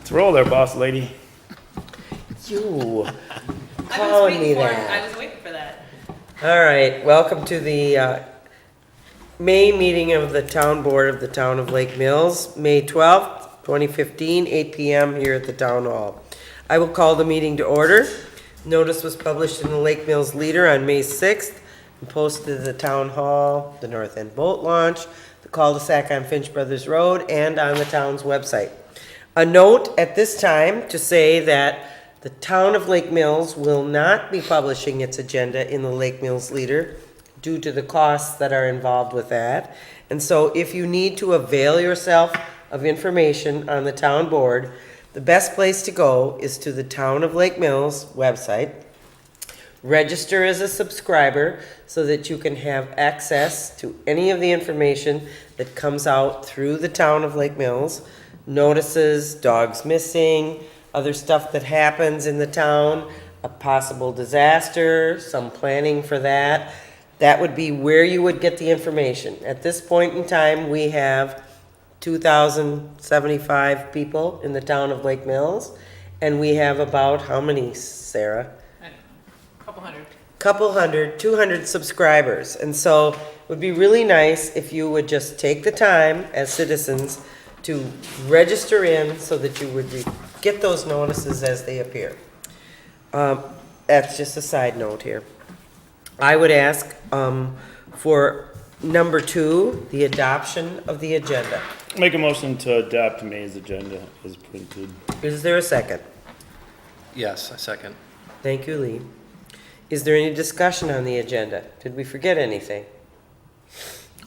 Let's roll there, boss lady. You calling me I that. was waiting for that. All right, welcome to the May meeting of the Town Board of the Town of Lake Mills, May 12th, 2015, 8 p.m. here at the Town Hall. I will call the meeting to order. Notice was published in the Lake Mills Leader on May 6th and posted at the Town Hall, the North End Boat Launch, the cul-de-sac on Finch Brothers Road, and on the town's website. A note at this time to say that the Town of Lake Mills will not be publishing its agenda in the Lake Mills Leader due to the costs that are involved with that. And so if you need to avail yourself of information on the town board, the best place to go is to the Town of Lake Mills website. Register as a subscriber so that you can have access to any of the information that comes out through the Town of Lake Mills. Notices, dogs missing, other stuff that happens in the town, a possible disaster, some planning for that. That would be where you would get the information. At this point in time, we have 2,075 people in the town of Lake Mills, and we have about, how many, Sarah? Couple hundred. Couple hundred, 200 subscribers. And so it would be really nice if you would just take the time as citizens to register in so that you would get those notices as they appear. That's just a side note here. I would ask for number 2, the adoption of the agenda. Make a motion to adopt May's agenda as printed. Is there a second? Yes, a second. Thank you, Lee. Is there any discussion on the agenda? Did we forget anything?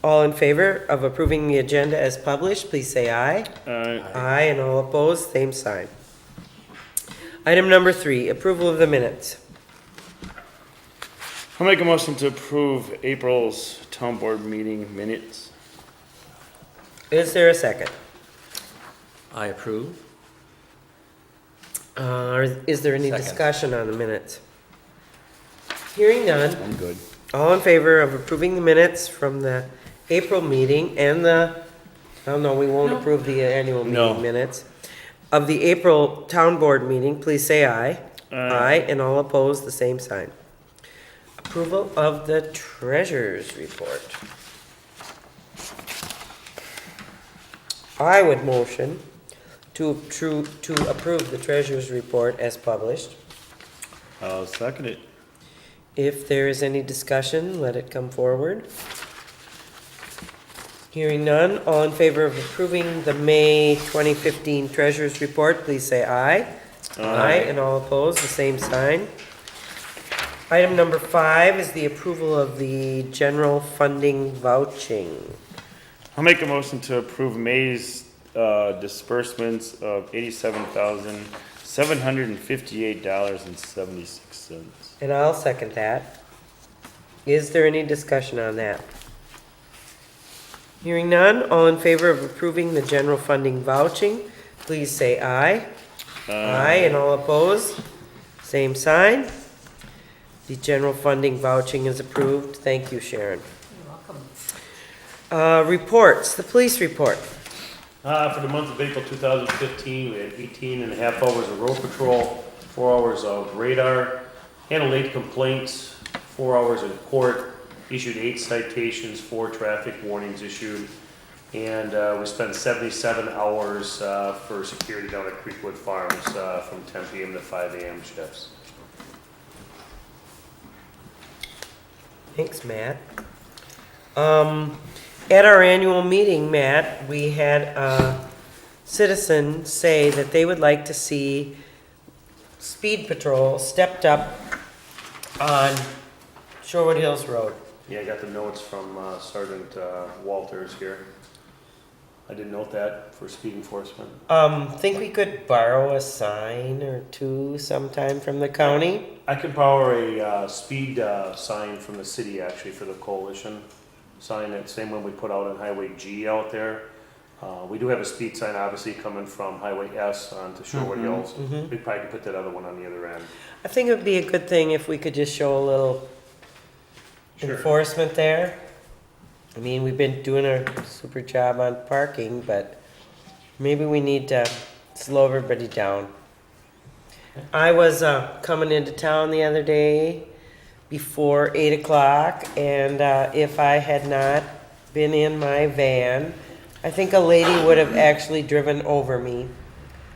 All in favor of approving the agenda as published, please say aye. Aye, and all opposed, same sign. Item number 3, approval of the minutes. I'll make a motion to approve April's town board meeting minutes. Is there a second? I approve. Is there any Second. discussion on the minutes? Hearing none, I'm good. all in favor of approving the minutes from the April meeting and oh no, we won't No. approve the annual No. meeting minutes. Of the April town board meeting, please say aye. Aye. And all opposed, the same sign. Approval of the treasurer's report. I would motion to approve the treasurer's report as published. I'll second it. If there is any discussion, let it come forward. Hearing none, all in favor of approving the May 2015 treasurer's report, please say aye. Aye. And all opposed, the same sign. Item number 5 is the approval of the general funding vouching. I'll make a motion to approve May's disbursements of $87,758.76. And I'll second that. Is there any discussion on that? Hearing none, all in favor of approving the general funding vouching, please say aye. Aye, and all opposed, same sign. The general funding vouching is approved. Thank you, Sharon. You're welcome. Reports, the police report. For the month of April 2015, we had 18 and a half hours of road patrol, 4 hours of radar, handled 8 complaints, 4 hours in court, issued 8 citations, 4 traffic warnings issued, and we spent 77 hours for security down at Creekwood Farms from 10 p.m. to 5 a.m. shifts. Thanks, Matt. At our annual meeting, Matt, we had a citizen say that they would like to see speed patrol stepped up on Shorewood Hills Road. Yeah, I got the notes from Sergeant Walters here. I didn't note that for speed enforcement. Think we could borrow a sign or two sometime from the county? I could borrow a speed sign from the city, actually, for the coalition sign, that same one we put out on Highway G out there. We do have a speed sign, obviously, coming from Highway S onto Shorewood Hills. We probably could put that other one on the other end. I think it would be a good thing if we could just show a little Sure. enforcement there. I mean, we've been doing a super job on parking, but maybe we need to slow everybody down. I was coming into town the other day before 8 o'clock, and if I had not been in my van, I think a lady would have actually driven over me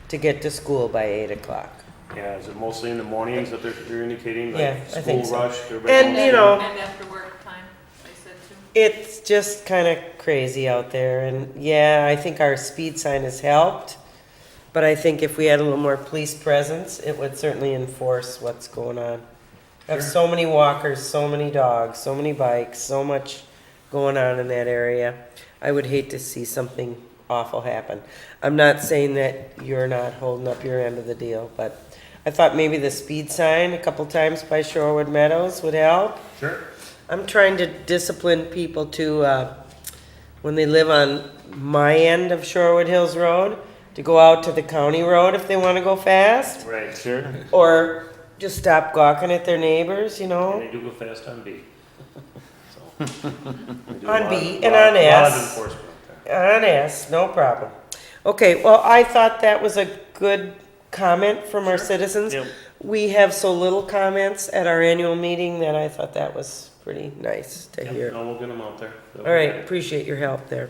to get to school by 8 o'clock. Yeah, is it mostly in the mornings that they're indicating, Yeah, like I think school so. rush? everybody And, goes you to- know, And after work time, I said too. it's just kind of crazy out there, and yeah, I think our speed sign has helped, but I think if we had a little more police presence, it would certainly enforce what's going on. I have so many walkers, so many dogs, so many bikes, so much going on in that area. I would hate to see something awful happen. I'm not saying that you're not holding up your end of the deal, but I thought maybe the speed sign a couple times by Shorewood Meadows would help. Sure. I'm trying to discipline people to, when they live on my end of Shorewood Hills Road, to go out to the county road if they want to go fast, Right, sure. or just stop gawking at their neighbors, you And know? they do go fast on B. So, we do a On lot- B and lot- on lot of S. enforcement there. On S, no problem. Okay, well, I thought that was a good comment from our citizens. Yep. We have so little comments at our annual meeting that I thought that was pretty nice to hear. No, we'll get them out there. All right, appreciate your help there.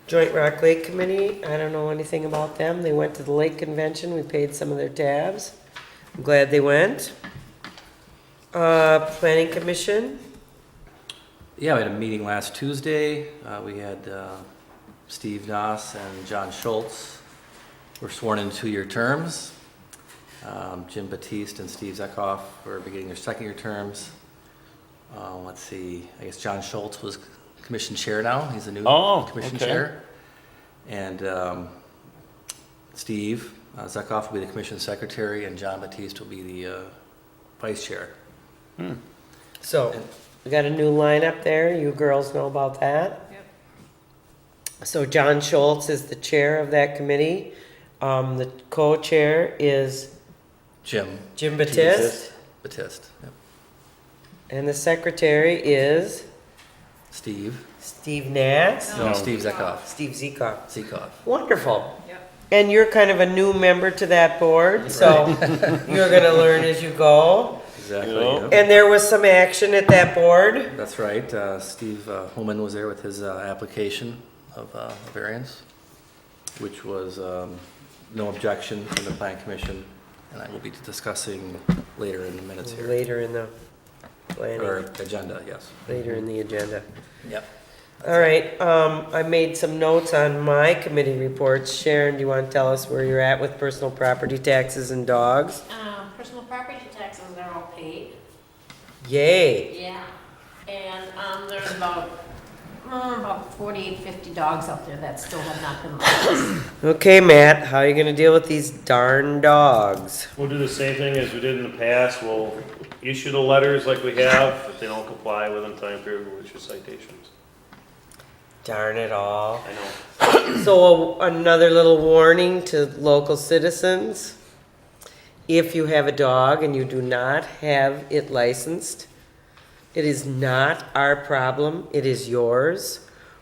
Joint Rock Lake Committee, I don't know anything about them. They went to the lake convention, we paid some of their tabs. I'm glad they went. Planning Commission, Yeah, we had a meeting last Tuesday. We had Steve Noss and John Schultz were sworn in 2-year terms. Jim Batiste and Steve Zekoff were beginning their 2nd-year terms. Let's see, I guess John Schultz was commission chair now. He's the new commission okay. chair. And Steve Zekoff will be the commission secretary, and John Batiste will be the vice chair. so we got a new lineup there, you girls know about that. Yep. So John Schultz is the chair of that committee. The co-chair is Jim Jim Batiste, Batiste. Yep. and the secretary is Steve. Steve Nats. No, No. Steve Zekoff. Steve Zekoff. Zekoff. Wonderful. Yep. And you're kind of a new member to that board, so you're gonna learn as you go. Exactly. Yeah. Yep. And there was some action at that board. That's right. Steve Holman was there with his application of variance, which was no objection from the Plan Commission, and I will be discussing later in the minutes here. Later in the Or planning, agenda, yes. later in the agenda. Yep. All right, I made some notes on my committee reports. Sharon, do you want to tell us where you're at with personal property taxes and dogs? Personal property taxes are all paid, Yay. yeah. And, there's about 48, 50 dogs out there that still have not been licensed. Okay, Matt, how are you gonna deal with these darn dogs? We'll do the same thing as we did in the past. We'll issue the letters like we have. If they don't comply within time period, we'll issue citations. Darn it all. I know. So another little warning to local citizens. If you have a dog and you do not have it licensed, it is not our problem, it is yours.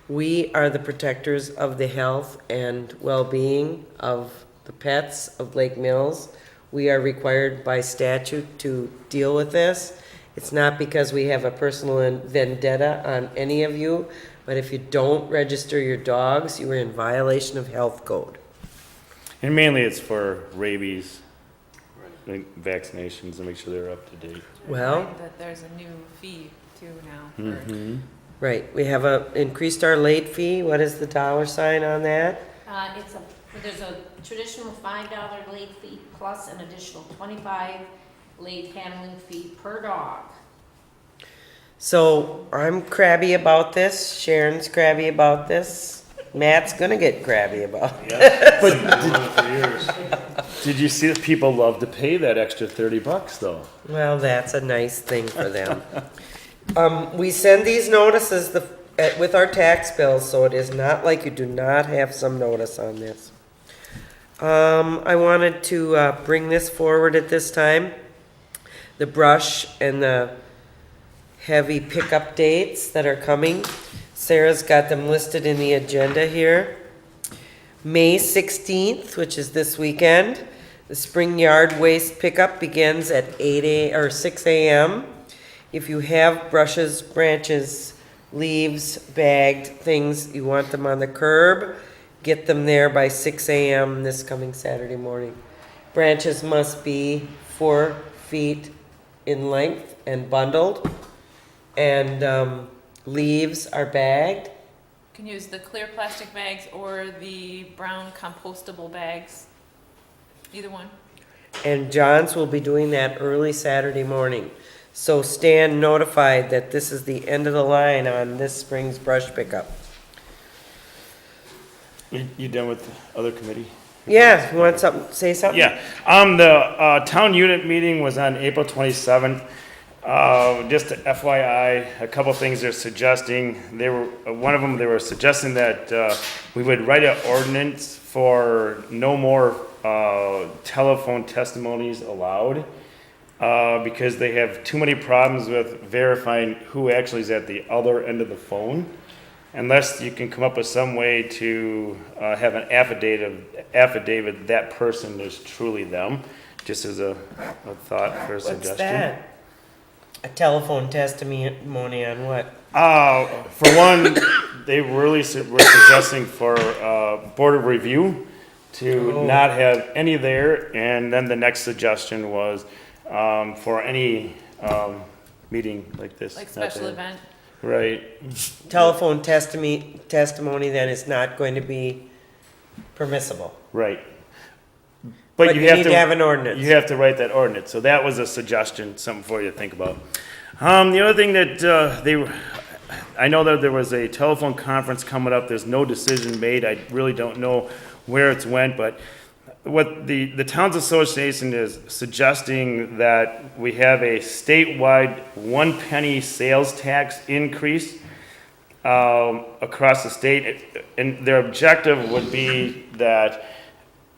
We are the protectors of the health and well-being of the pets of Lake Mills. We are required by statute to deal with this. It's not because we have a personal vendetta on any of you, but if you don't register your dogs, you are in violation of health code. And mainly it's for rabies vaccinations to make sure they're up to date. Well- Right, that there's a new fee too now. for- Right, we have increased our late fee. What is the dollar sign on that? There's a traditional $5 late fee plus an additional 25 late handling fee per dog. So I'm crabby about this. Sharon's crabby about this. Matt's gonna get crabby about it. Yeah, but been doing it for years. Did you see that people love to pay that extra $30 though? Well, that's a nice thing for them. We send these notices with our tax bills, so it is not like you do not have some notice on this. I wanted to bring this forward at this time. The brush and the heavy pickup dates that are coming. Sarah's got them listed in the agenda here. May 16th, which is this weekend, the spring yard waste pickup begins at 6 a.m. If you have brushes, branches, leaves, bagged things, you want them on the curb, get them there by 6 a.m. this coming Saturday morning. Branches must be 4 feet in length and bundled, and leaves are bagged. You can use the clear plastic bags or the brown compostable bags. Either one. And John's will be doing that early Saturday morning. So stand notified that this is the end of the line on this spring's brush pickup. You done with the other committee? Yeah, you want something, say something? Yeah, the town unit meeting was on April 27th. Just FYI, a couple things they're suggesting. One of them, they were suggesting that we would write an ordinance for no more telephone testimonies allowed, because they have too many problems with verifying who actually is at the other end of the phone. Unless you can come up with some way to have an affidavit that person is truly them, just as a thought for a suggestion. What's that? A telephone testimony on what? For one, they really were suggesting for Board of Review to not have any there, and then the next suggestion was for any meeting like this. Like not special to- event. Right, Telephone testimony then is not going to be permissible. right. But you need to have an ordinance. You have to write that ordinance, so that was a suggestion, something for you to think about. The other thing that I know that there was a telephone conference coming up, there's no decision made, I really don't know where it's went, but what the Towns Association is suggesting that we have a statewide 1 penny sales tax increase across the state, and their objective would be that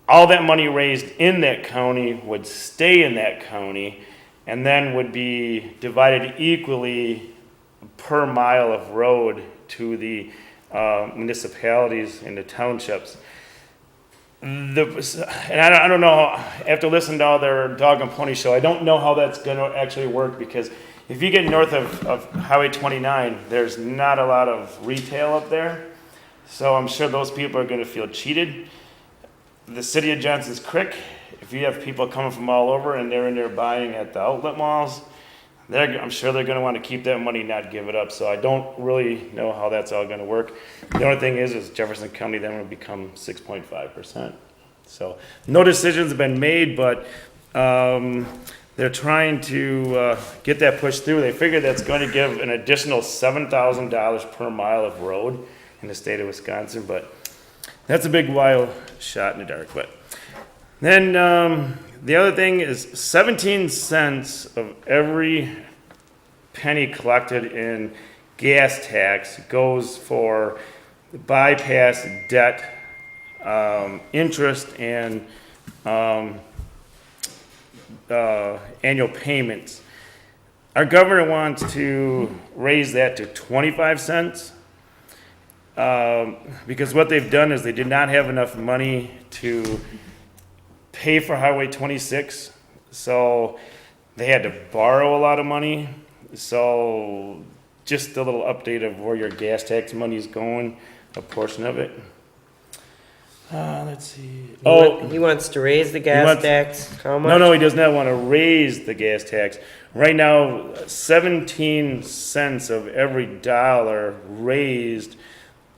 all that money raised in that county would stay in that county and then would be divided equally per mile of road to the municipalities and the townships. And I don't know, after listening to all their dog and pony show, I don't know how that's going to actually work, because if you get north of Highway 29, there's not a lot of retail up there. So I'm sure those people are going to feel cheated. The city of Johnson's Creek, if you have people coming from all over and they're in there buying at the outlet malls, I'm sure they're going to want to keep that money, not give it up. So I don't really know how that's all going to work. The only thing is Jefferson County then will become 6.5%. So no decisions have been made, but they're trying to get that pushed through. They figure that's going to give an additional $7,000 per mile of road in the state of Wisconsin, but that's a big wild shot in the dark. But then the other thing is 17 cents of every penny collected in gas tax goes for bypass debt, interest, and annual payments. Our governor wants to raise that to 25 cents. Because what they've done is they did not have enough money to pay for Highway 26, so they had to borrow a lot of money. So just a little update of where your gas tax money is going, a portion of it. Let's see. He wants to raise the gas wants- tax, how much? No, he does not want to raise the gas tax. Right now, 17 cents of every dollar raised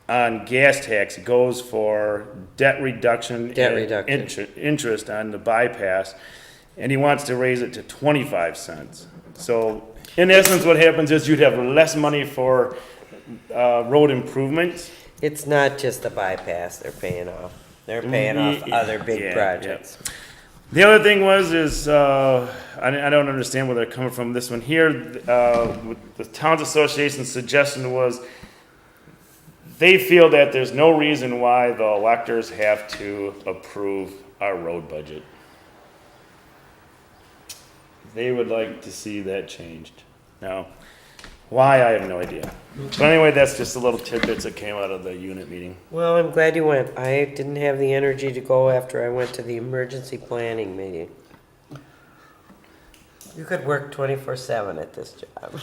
on gas tax goes for debt reduction. Debt and reduction. Interest on the bypass, and he wants to raise it to 25 cents. So in essence, what happens is you'd have less money for road improvements. It's not just the bypass they're paying off. They're paying off other big Yeah, projects. The other thing is I don't understand where they're coming from. This one here, the Towns Association's suggestion was they feel that there's no reason why the electors have to approve our road budget. They would like to see that changed. Now, Why, I have no idea. But anyway, that's just a little tidbits that came out of the unit meeting. Well, I'm glad you went. I didn't have the energy to go after I went to the emergency planning meeting. You could work 24/7 at this job.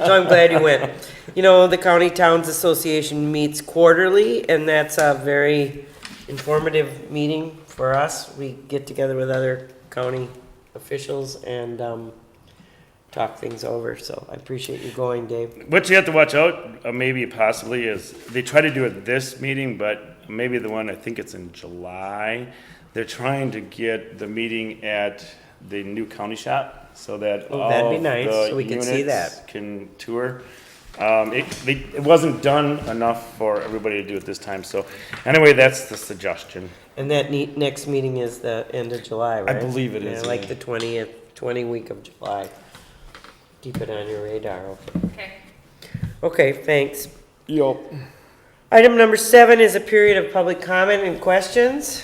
So I'm glad you went. You know, the County Towns Association meets quarterly, and that's a very informative meeting for us. We get together with other county officials and talk things over, so I appreciate you going, Dave. What you have to watch out, maybe possibly, is they try to do it this meeting, but maybe the one, I think it's in July. They're trying to get the meeting at the new county shop so that Oh, that'd be all nice, the so we can see units that. can tour. It wasn't done enough for everybody to do it this time, so anyway, that's the suggestion. And that next meeting is the end of July, right? believe it Yeah, is, like yeah. the 20 week of July. Keep it on your radar, okay? Okay. Okay, thanks. Yup. Item number 7 is a period of public comment and questions.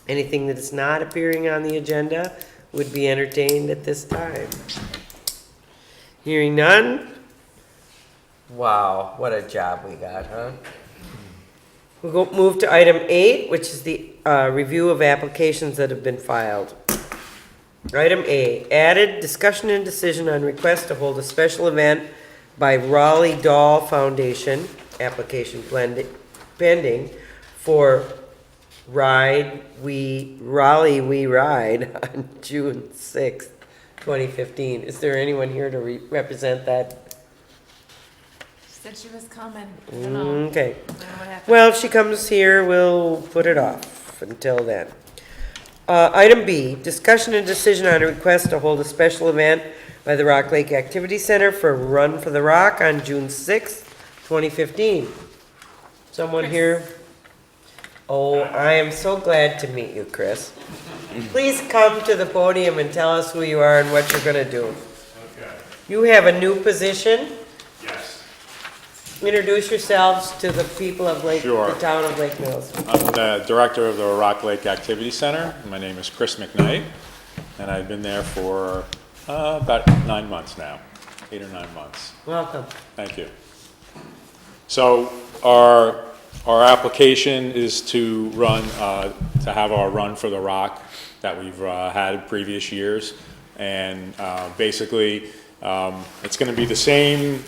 Anything that is not appearing on the agenda would be entertained at this time. Hearing none? Wow, what a job we got, huh? We'll move to item 8, which is the review of applications that have been filed. Item A, added discussion and decision on request to hold a special event by Raleigh Dahl Foundation, application pending for Raleigh We Ride on June 6th, 2015. Is there anyone here to represent that? She said she was coming. I don't know. Okay. I don't know what happened. Well, if she comes here, we'll put it off until then. Item B, discussion and decision on a request to hold a special event by the Rock Lake Activity Center for Run for the Rock on June 6th, 2015. Someone Chris. here? Oh, I am so glad to meet you, Chris. Please come to the podium and tell us who you are and what you're gonna do. Okay, You have a new position. yes. Introduce yourselves to the people of Sure. the town of Lake Mills. I'm the director of the Rock Lake Activity Center. My name is Chris McKnight, and I've been there for about 9 months now, 8 or 9 months. Welcome. Thank you. So our application is to run, to have our Run for the Rock that we've had in previous years. And basically, it's going to be the same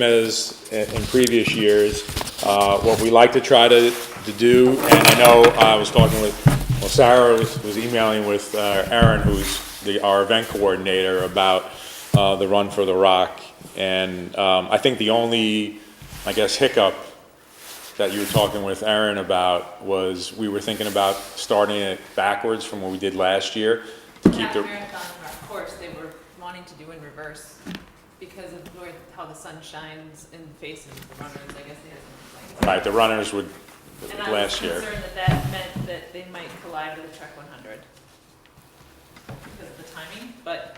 as in previous years. What we like to try to do, and I know I was talking with, well, Sarah was emailing with Erin, who's our event coordinator, about the Run for the Rock. And I think the only, I guess, hiccup that you were talking with Erin about was we were thinking about starting it backwards from what we did last year to keep Half the, marathon, of course, they were wanting to do in reverse because of how the sun shines in the faces of the runners. I guess they had some complaints. right, the runners would, And I was last year. concerned that meant that they might collide with the Trek 100 because of the timing, but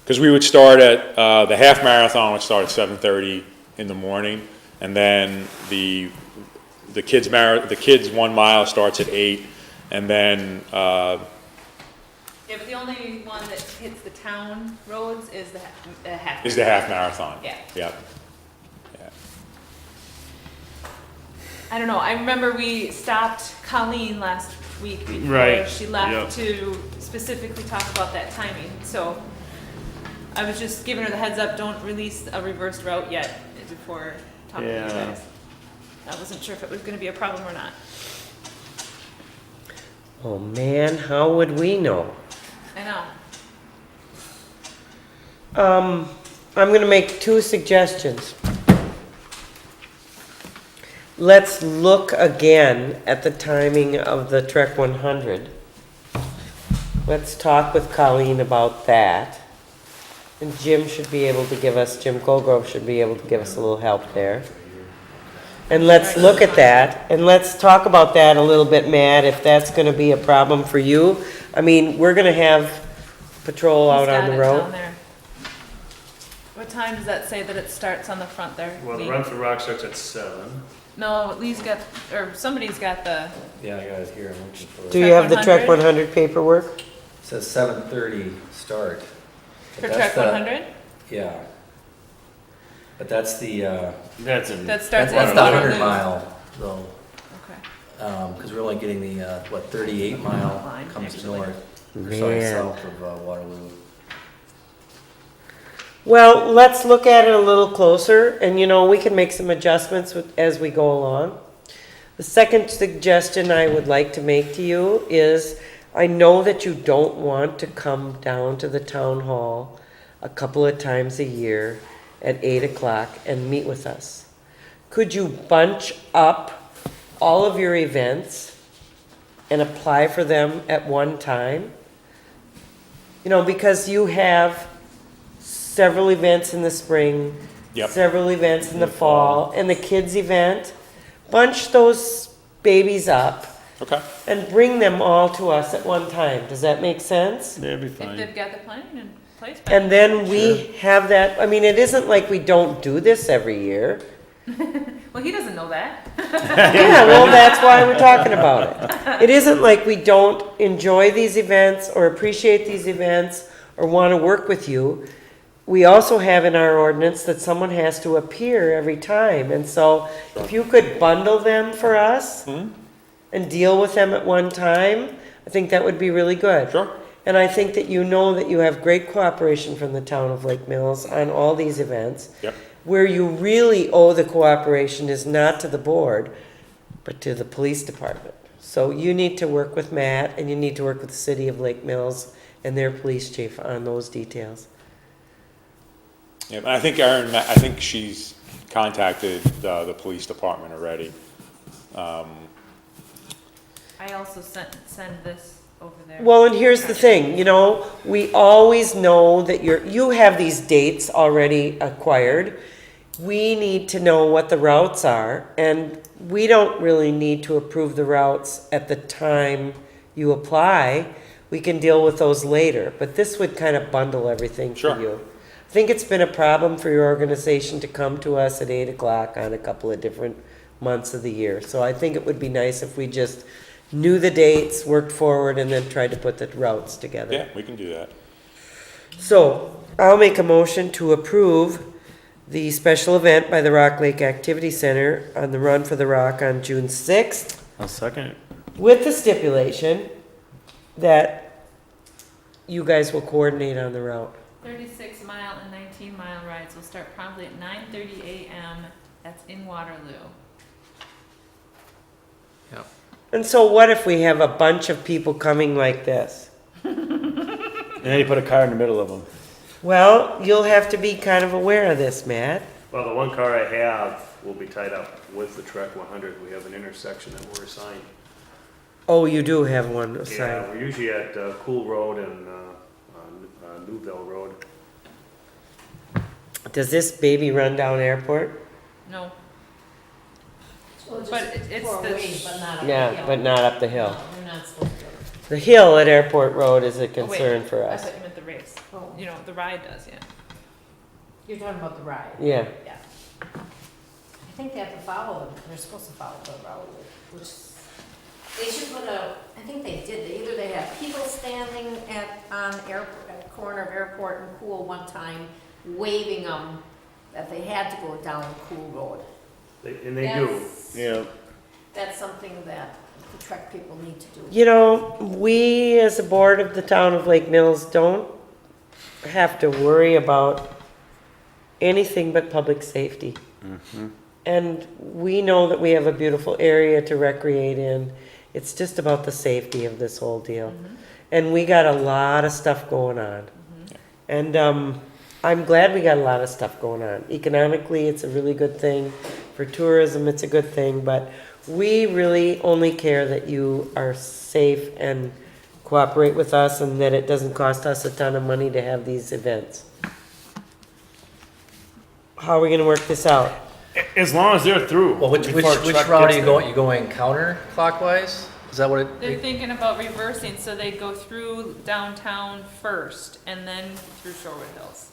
because we would start at, the half marathon would start at 7:30 in the morning, and then the kids 1 mile starts at 8, and then, yeah, but the only one that hits the town roads is the half. is the half marathon. Yeah. Yep. Yeah. I don't know. I remember we stopped Colleen last week before Right, she left yep. to specifically talk about that timing. So I was just giving her the heads up, don't release a reversed route yet before talking to you Yeah. guys. I wasn't sure if it was gonna be a problem or not. Oh man, how would we know? I know. I'm gonna make 2 suggestions. Let's look again at the timing of the Trek 100. Let's talk with Colleen about that. And Jim should be able to give us, Jim Colgrove should be able to give us a little help there. And let's look at that, and let's talk about that a little bit, Matt, if that's gonna be a problem for you. I mean, we're gonna have patrol out He's on got the it road. down there. What time does that say that it starts on the front there? Well, the Lee? Run for Rock starts at 7. No, Lee's got, or somebody's got the, Yeah, I got it here, I'm looking for Do it. you have the Trek Trek 100 paperwork? Says 7:30 start. For That's track the- 100? Yeah. But that's the, That's in. That starts that's at the Waterloo. 100 mile though, Okay. because we're only getting the, 38 mile Line, comes actually. north, or sorry, Man. south of Waterloo. Well, let's look at it a little closer, and we can make some adjustments as we go along. The second suggestion I would like to make to you is, I know that you don't want to come down to the town hall a couple of times a year at 8 o'clock and meet with us. Could you bunch up all of your events and apply for them at one time? Because you have several events in the spring, Yep. several events in the fall, and the kids' event. Bunch those babies up Okay. and bring them all to us at one time. Does that make sense? That'd be If fine. they've got the planning in place. by And then we have that, it isn't like we don't do this every year. Well, he doesn't know that. Yeah, well, that's why we're talking about it. It isn't like we don't enjoy these events or appreciate these events or want to work with you. We also have in our ordinance that someone has to appear every time. And so if you could bundle them for us and deal with them at one time, I think that would be really good. Sure. And I think that that you have great cooperation from the town of Lake Mills on all these events. Yep. Where you really owe the cooperation is not to the board, but to the police department. So you need to work with Matt, and you need to work with the city of Lake Mills and their police chief on those details. Yeah, and I think Erin, I think she's contacted the police department already. I also send this over there. Well, and here's the thing, we always know that you have these dates already acquired. We need to know what the routes are, and we don't really need to approve the routes at the time you apply. We can deal with those later, but this would kind of bundle everything for Sure. you. I think it's been a problem for your organization to come to us at 8 o'clock on a couple of different months of the year. So I think it would be nice if we just knew the dates, worked forward, and then tried to put the routes together. Yeah, we can do that. So I'll make a motion to approve the special event by the Rock Lake Activity Center on the Run for the Rock on June 6th, I'll second it. with the stipulation that you guys will coordinate on the route. 36 mile and 19 mile rides will start promptly at 9:30 a.m. That's in Waterloo. Yep. And so what if we have a bunch of people coming like this? And then you put a car in the middle of them. Well, you'll have to be kind of aware of this, Matt. Well, the one car I have will be tied up with the Trek 100. We have an intersection that we're assigned. Oh, you do have one Yeah, assigned. we're usually at Cool Road and Newville Road. Does this baby run down Airport? No, Well, just But it's for a the- ways, but not up the Yeah, hill. but not up the hill. No, you're not supposed to. The hill at Airport Road is a Oh, wait. concern for I us. thought you meant the race. Oh, The ride does, yeah. you're talking about the ride. Yeah. Yeah. I think they have to follow it, they're supposed to follow the road, which, they should put I think they did, either they have people standing on airport, at the corner of Airport and Cool one time, waving them that they had to go down Cool Road. And they do. That's- Yeah. That's something that the Trek people need to do. We as a board of the town of Lake Mills don't have to worry about anything but public safety. And we know that we have a beautiful area to recreate in. It's just about the safety of this whole deal. And we got a lot of stuff going on. And I'm glad we got a lot of stuff going on. Economically, it's a really good thing. For tourism, it's a good thing. But we really only care that you are safe and cooperate with us and that it doesn't cost us a ton of money to have these events. How are we gonna work this out? As long as they're through. Well, which before a truck route are gets you there. going? You going counterclockwise? Is that what They're it? thinking about reversing, so they go through downtown first and then through Shorewood Hills.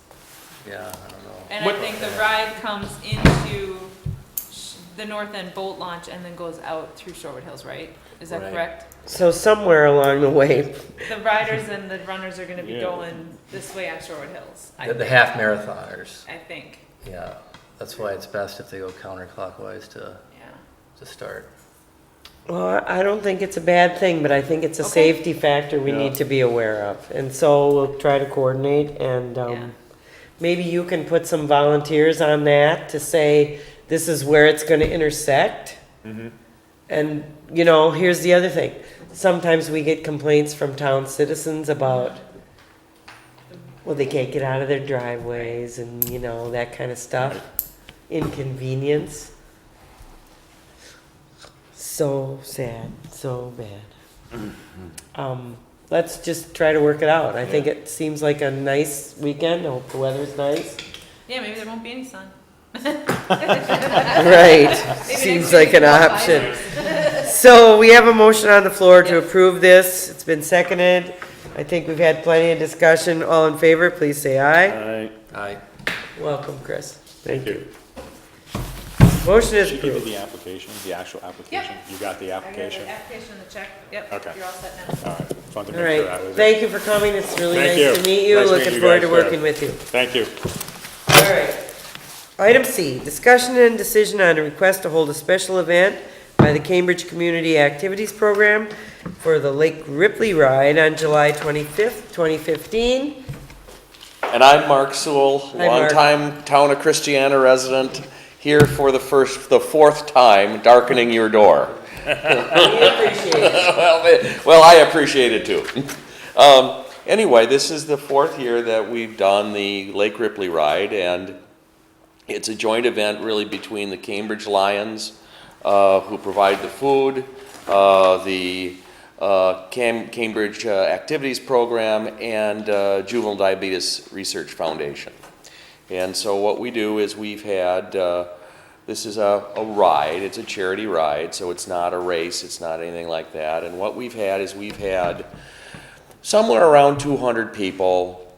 Yeah, I don't know. And What- I think the ride comes into the north end boat launch and then goes out through Shorewood Hills, right? Is that Right. correct? So somewhere along the way, The riders and the runners are gonna be Yeah. going this way on Shorewood Hills, The half marathoners, I think, yeah. That's why it's best if they go counterclockwise to yeah. start. well, I don't think it's a bad thing, but I think it's a Okay. safety factor we Yeah. need to be aware of. And so we'll try to coordinate and, Yeah. maybe you can put some volunteers on that to say, this is where it's gonna intersect. And, you know, here's the other thing. Sometimes we get complaints from town citizens about, well, they can't get out of their driveways and, you know, that kind of stuff. Inconvenience. So sad, so bad. Let's just try to work it out. I think it seems like a nice weekend. I hope the weather's nice. Yeah, maybe there won't be any sun. Right, seems like an option. So we have a motion on the floor to approve this. It's been seconded. I think we've had plenty of discussion. All in favor, please say aye. Aye. Welcome, Chris. Thank you. Motion is Did you give approved. you the application, the actual application? You got the I got application? the application and the check, yep, Okay. you're all set now. All right, just wanted to All make sure that right, was it. thank you for coming. It's really Thank nice you. to meet you. Nice meeting Looking you forward to guys, working too. with you. Thank you. All right. Item C, discussion and decision on a request to hold a special event by the Cambridge Community Activities Program for the Lake Ripley Ride on July 25th, 2015. And I'm Mark Sewell, Hi, Mark. longtime Town of Christiana resident, here for the fourth time, darkening your door. We appreciate it. Well, I appreciate it too. Anyway, this is the fourth year that we've done the Lake Ripley Ride, and it's a joint event really between the Cambridge Lions, who provide the food, the Cambridge Activities Program, and Juvenile Diabetes Research Foundation. And so what we do is we've had, this is a ride, it's a charity ride, so it's not a race, it's not anything like that. And what we've had is we've had somewhere around 200 people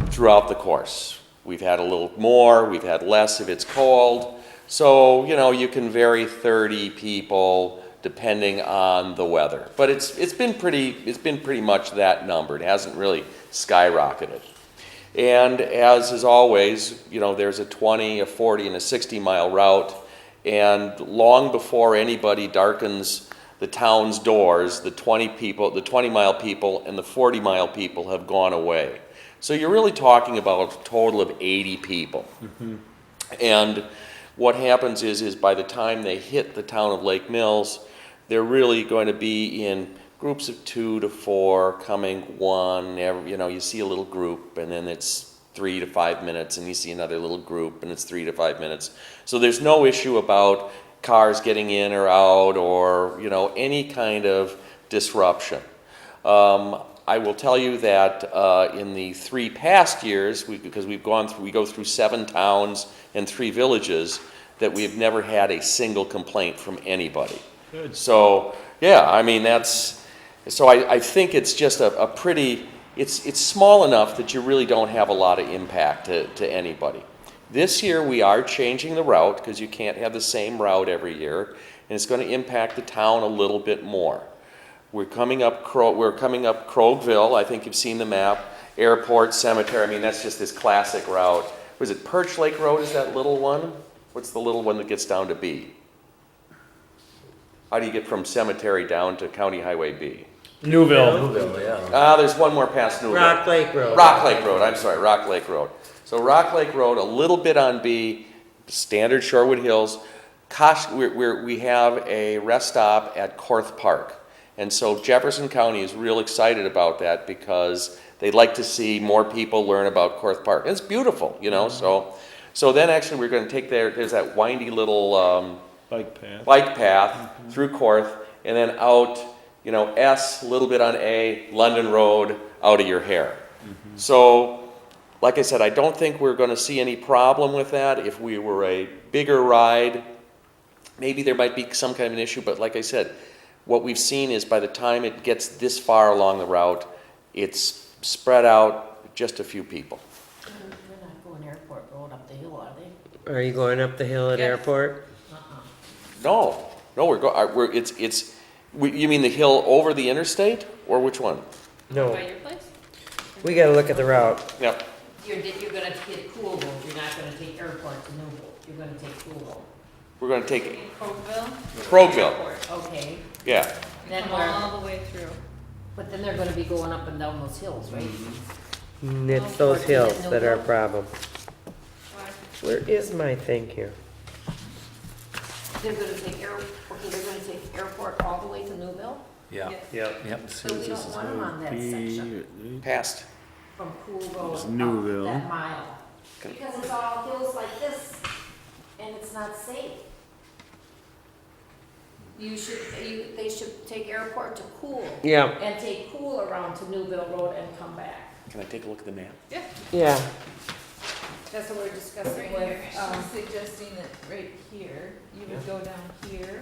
throughout the course. We've had a little more, we've had less if it's cold. So, you know, you can vary 30 people depending on the weather. But it's been pretty much that number. It hasn't really skyrocketed. And as is always, you know, there's a 20, a 40, and a 60-mile route. And long before anybody darkens the town's doors, the 20-mile people and the 40-mile people have gone away. So you're really talking about a total of 80 people. And what happens is by the time they hit the town of Lake Mills, they're really going to be in groups of 2 to 4, coming one, you know, you see a little group, and then it's 3 to 5 minutes, and you see another little group, and it's 3 to 5 minutes. So there's no issue about cars getting in or out, or, you know, any kind of disruption. I will tell you that in the 3 past years, because we go through 7 towns and 3 villages, that we have never had a single complaint from anybody. Good. So, yeah, I mean, so I think it's just a pretty, it's small enough that you really don't have a lot of impact to anybody. This year we are changing the route because you can't have the same route every year, and it's going to impact the town a little bit more. We're coming up Krogville. I think you've seen the map. Airport, Cemetery. I mean, that's just this classic route. Was it Perch Lake Road? Is that little one? What's the little one that gets down to B? How do you get from Cemetery down to County Highway B? Newville. Newville, yeah. There's one more past Newville. Rock Lake Road. Rock Lake Road, I'm sorry, Rock Lake Road. So Rock Lake Road, a little bit on B, standard Shorewood Hills. We have a rest stop at Korth Park. And so Jefferson County is real excited about that because they'd like to see more people learn about Korth Park. And it's beautiful, you know, so then actually we're gonna take there's that windy little bike path through Korth, and then out, you know, S, a little bit on A, London Road, out of your hair. So, like I said, I don't think we're going to see any problem with that. If we were a bigger ride, maybe there might be some kind of an issue, but like I said, what we've seen is by the time it gets this far along the route, it's spread out just a few people. They're not going Airport Road up the hill, are they? Are you going up the hill at Yes. Airport? No, you mean the hill over the interstate, or which one? No, By your place? we gotta look at the route. Yep, You're gonna take Cool Road, you're not gonna take Airport to Newville, you're gonna take Cool Road. we're gonna In take Crowville? Crowville, Airport. Okay, yeah. then Come where, all the way through. but then they're gonna be going up and down those hills, right? It's those hills that are a problem. Why? Where is my thing here? They're gonna take they're gonna take Airport all the way to Newville? Yeah. Yeah. Yep. So we don't want them on that section Past. from Cool Road up Newville. that mile. Because it's all hills like this, and it's not safe. They should take Airport to Cool. Yeah, And take Cool around to Newville Road and come back. Can I take a look at the map? yeah. That's what we're discussing Right here. with, She's suggesting that right here, you would go down here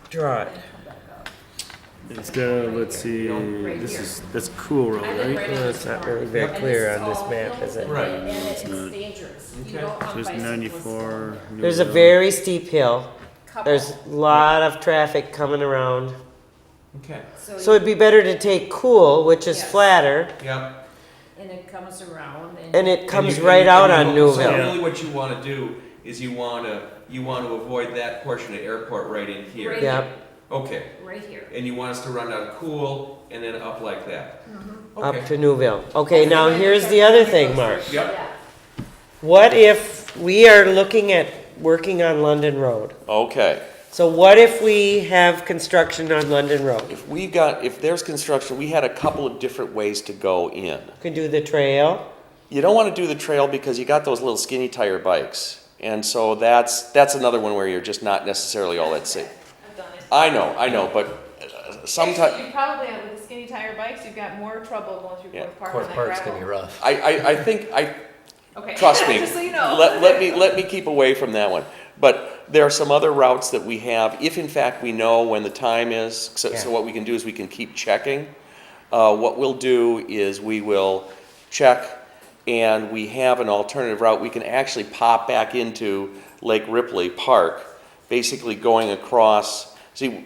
Draw and it. come back up. Instead of, let's see, Right this here. is, that's Cool Road, I live right? in Well, this it's not corner, really very and clear this is on this all map, hills is it? and- Right. And it's not. dangerous. You Okay. don't want There's bicyclists 94. There's a Newville. very steep hill. couple. There's a lot of traffic coming around. Okay. So it'd be better to take Cool, which is Yes. flatter, Yep. And it comes around and it comes And right out on So Newville. really what you wanna do is you wanna avoid that portion of airport right in here. Right. Yep, Okay, right here. and you want us to run down Cool and then up like that? up Okay. to Newville. Okay, now here's the other thing, Mark. Yep. Yeah. What if we are looking at working on London Road? Okay. So what if we have construction on London Road? If there's construction, we had a couple of different ways to go in. Could do the trail. You don't want to do the trail because you got those little skinny tire bikes. And so that's another one where you're just not necessarily all that safe. I've done it. I know, but sometimes, Actually, you probably, with the skinny tire bikes, you've got more trouble going through Yeah. Forest Park Court on that Park's gonna be gravel. rough. I think, Okay. trust me. Just so you know. Let me keep away from that one. But there are some other routes that we have, if in fact we know when the time is, so Yeah. what we can do is we can keep checking. What we'll do is we will check, and we have an alternative route. We can actually pop back into Lake Ripley Park, basically going across. See,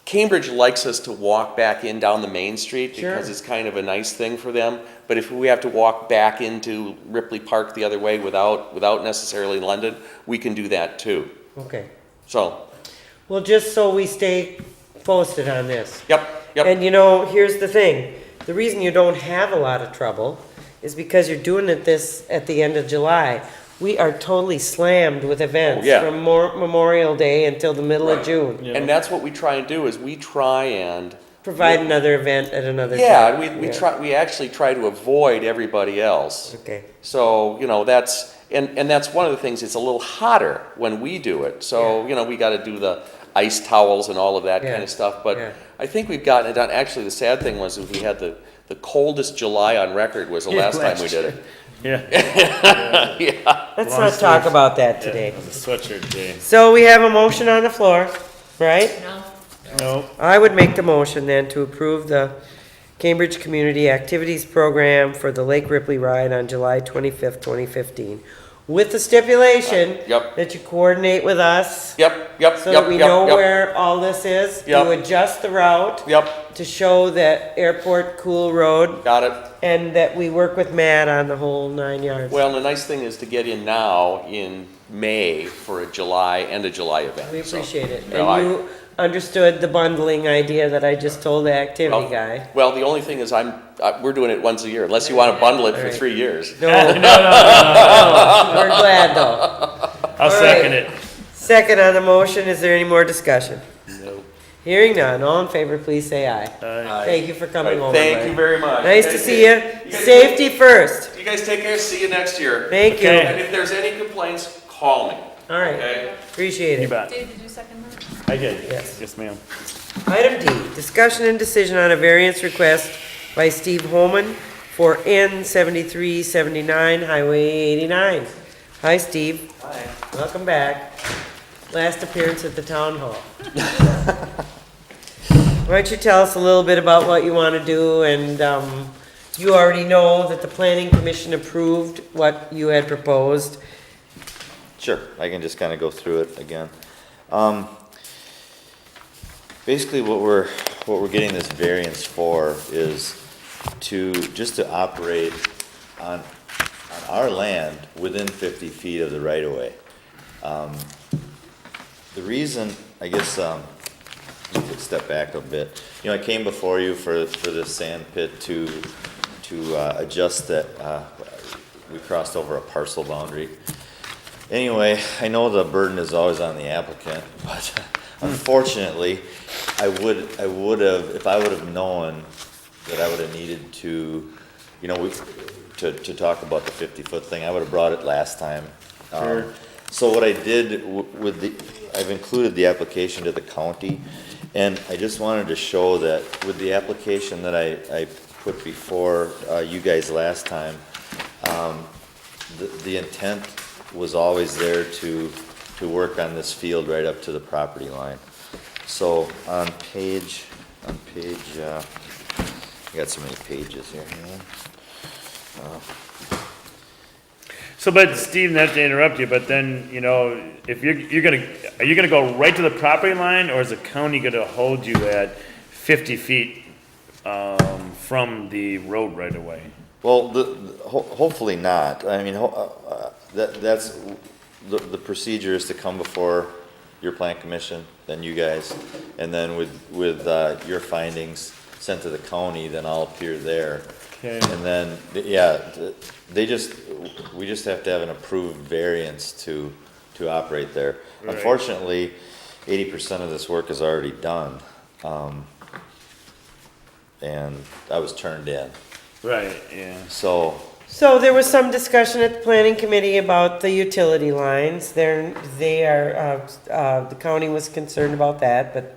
Cambridge likes us to walk back in down the main street because Sure. it's kind of a nice thing for them. But if we have to walk back into Ripley Park the other way without necessarily London, we can do that too. Okay. So, Well, just so we stay posted on this. yep. And you know, here's the thing. The reason you don't have a lot of trouble is because you're doing this at the end of July. We are totally slammed with events Oh, yeah. from Memorial Day until the middle of Right. June. And that's what we try and do is we try and Provide another event at another yeah, time. we actually try to avoid everybody else. Okay. So, that's one of the things, it's a little hotter when we do it. So, we got to do the ice towels and all of that kind Yeah. of stuff. But Yeah. I think we've gotten it done. Actually, the sad thing was we had the coldest July on record was the last time we did it. Yeah. Let's Long not talk sleeve. about that today. Sweatshirt day. So we have a motion on the floor, right? No? No, I would make the motion then to approve the Cambridge Community Activities Program for the Lake Ripley Ride on July 25th, 2015, with the stipulation Yep. that you coordinate with us Yep. so that we know where all this is. Yep. You adjust the route Yep, to show that Airport Cool Road, got it. and that we work with Matt on the whole 9 yards. Well, the nice thing is to get in now in May for a end of July event. We So, appreciate it. no, I- And you understood the bundling idea that I just told the activity guy. Well, the only thing is we're doing it once a year, unless you want to bundle it for Alright. 3 years. No, no, we're glad though. I'll second right. it. Second on the motion, is there any more discussion? No. Hearing none, all in favor, please say aye. Aye. Thank you for coming over. Thank Mike. you very much. Nice to see you. Safety first. You guys take care, see you next year. Thank you. Okay. And if there's any complaints, call me, All right, okay? appreciate You it. bet. Dave, did you second that? I did. Yes. Yes, ma'am. Item D, discussion and decision on a variance request by Steve Holman for N7379 Highway 89. Hi, Steve. Hi. Welcome back. Last appearance at the town hall. Why don't you tell us a little bit about what you want to do, and you already know that the planning commission approved what you had proposed. Sure, I can just kind of go through it again. Basically, what we're getting this variance for is just to operate on our land within 50 feet of the right of way. The reason, I guess, let me step back a bit. You know, I came before you for the sand pit to adjust that, we crossed over a parcel boundary. Anyway, I know the burden is always on the applicant, but unfortunately, I would have, if I would have known that I would have needed to, you know, to talk about the 50-foot thing, I would have brought it last time. Sure. So what I did I've included the application to the county, and I just wanted to show that with the application that I put before you guys last time, the intent was always there to work on this field right up to the property line. So on page, I got so many pages here, man. So, but Steve, not to interrupt you, but then, you know, if are you gonna go right to the property line, or is the county gonna hold you at 50 feet, from the road right away? Well, hopefully not. I mean, that's, the procedure is to come before your plan commission, then you guys, and then with your findings sent to the county, then I'll appear there. Okay. And then, yeah, we just have to have an approved variance to operate there. Right. Unfortunately, 80% of this work is already done. And I was turned in. Right, yeah. So, there was some discussion at the planning committee about the utility lines. The county was concerned about that, but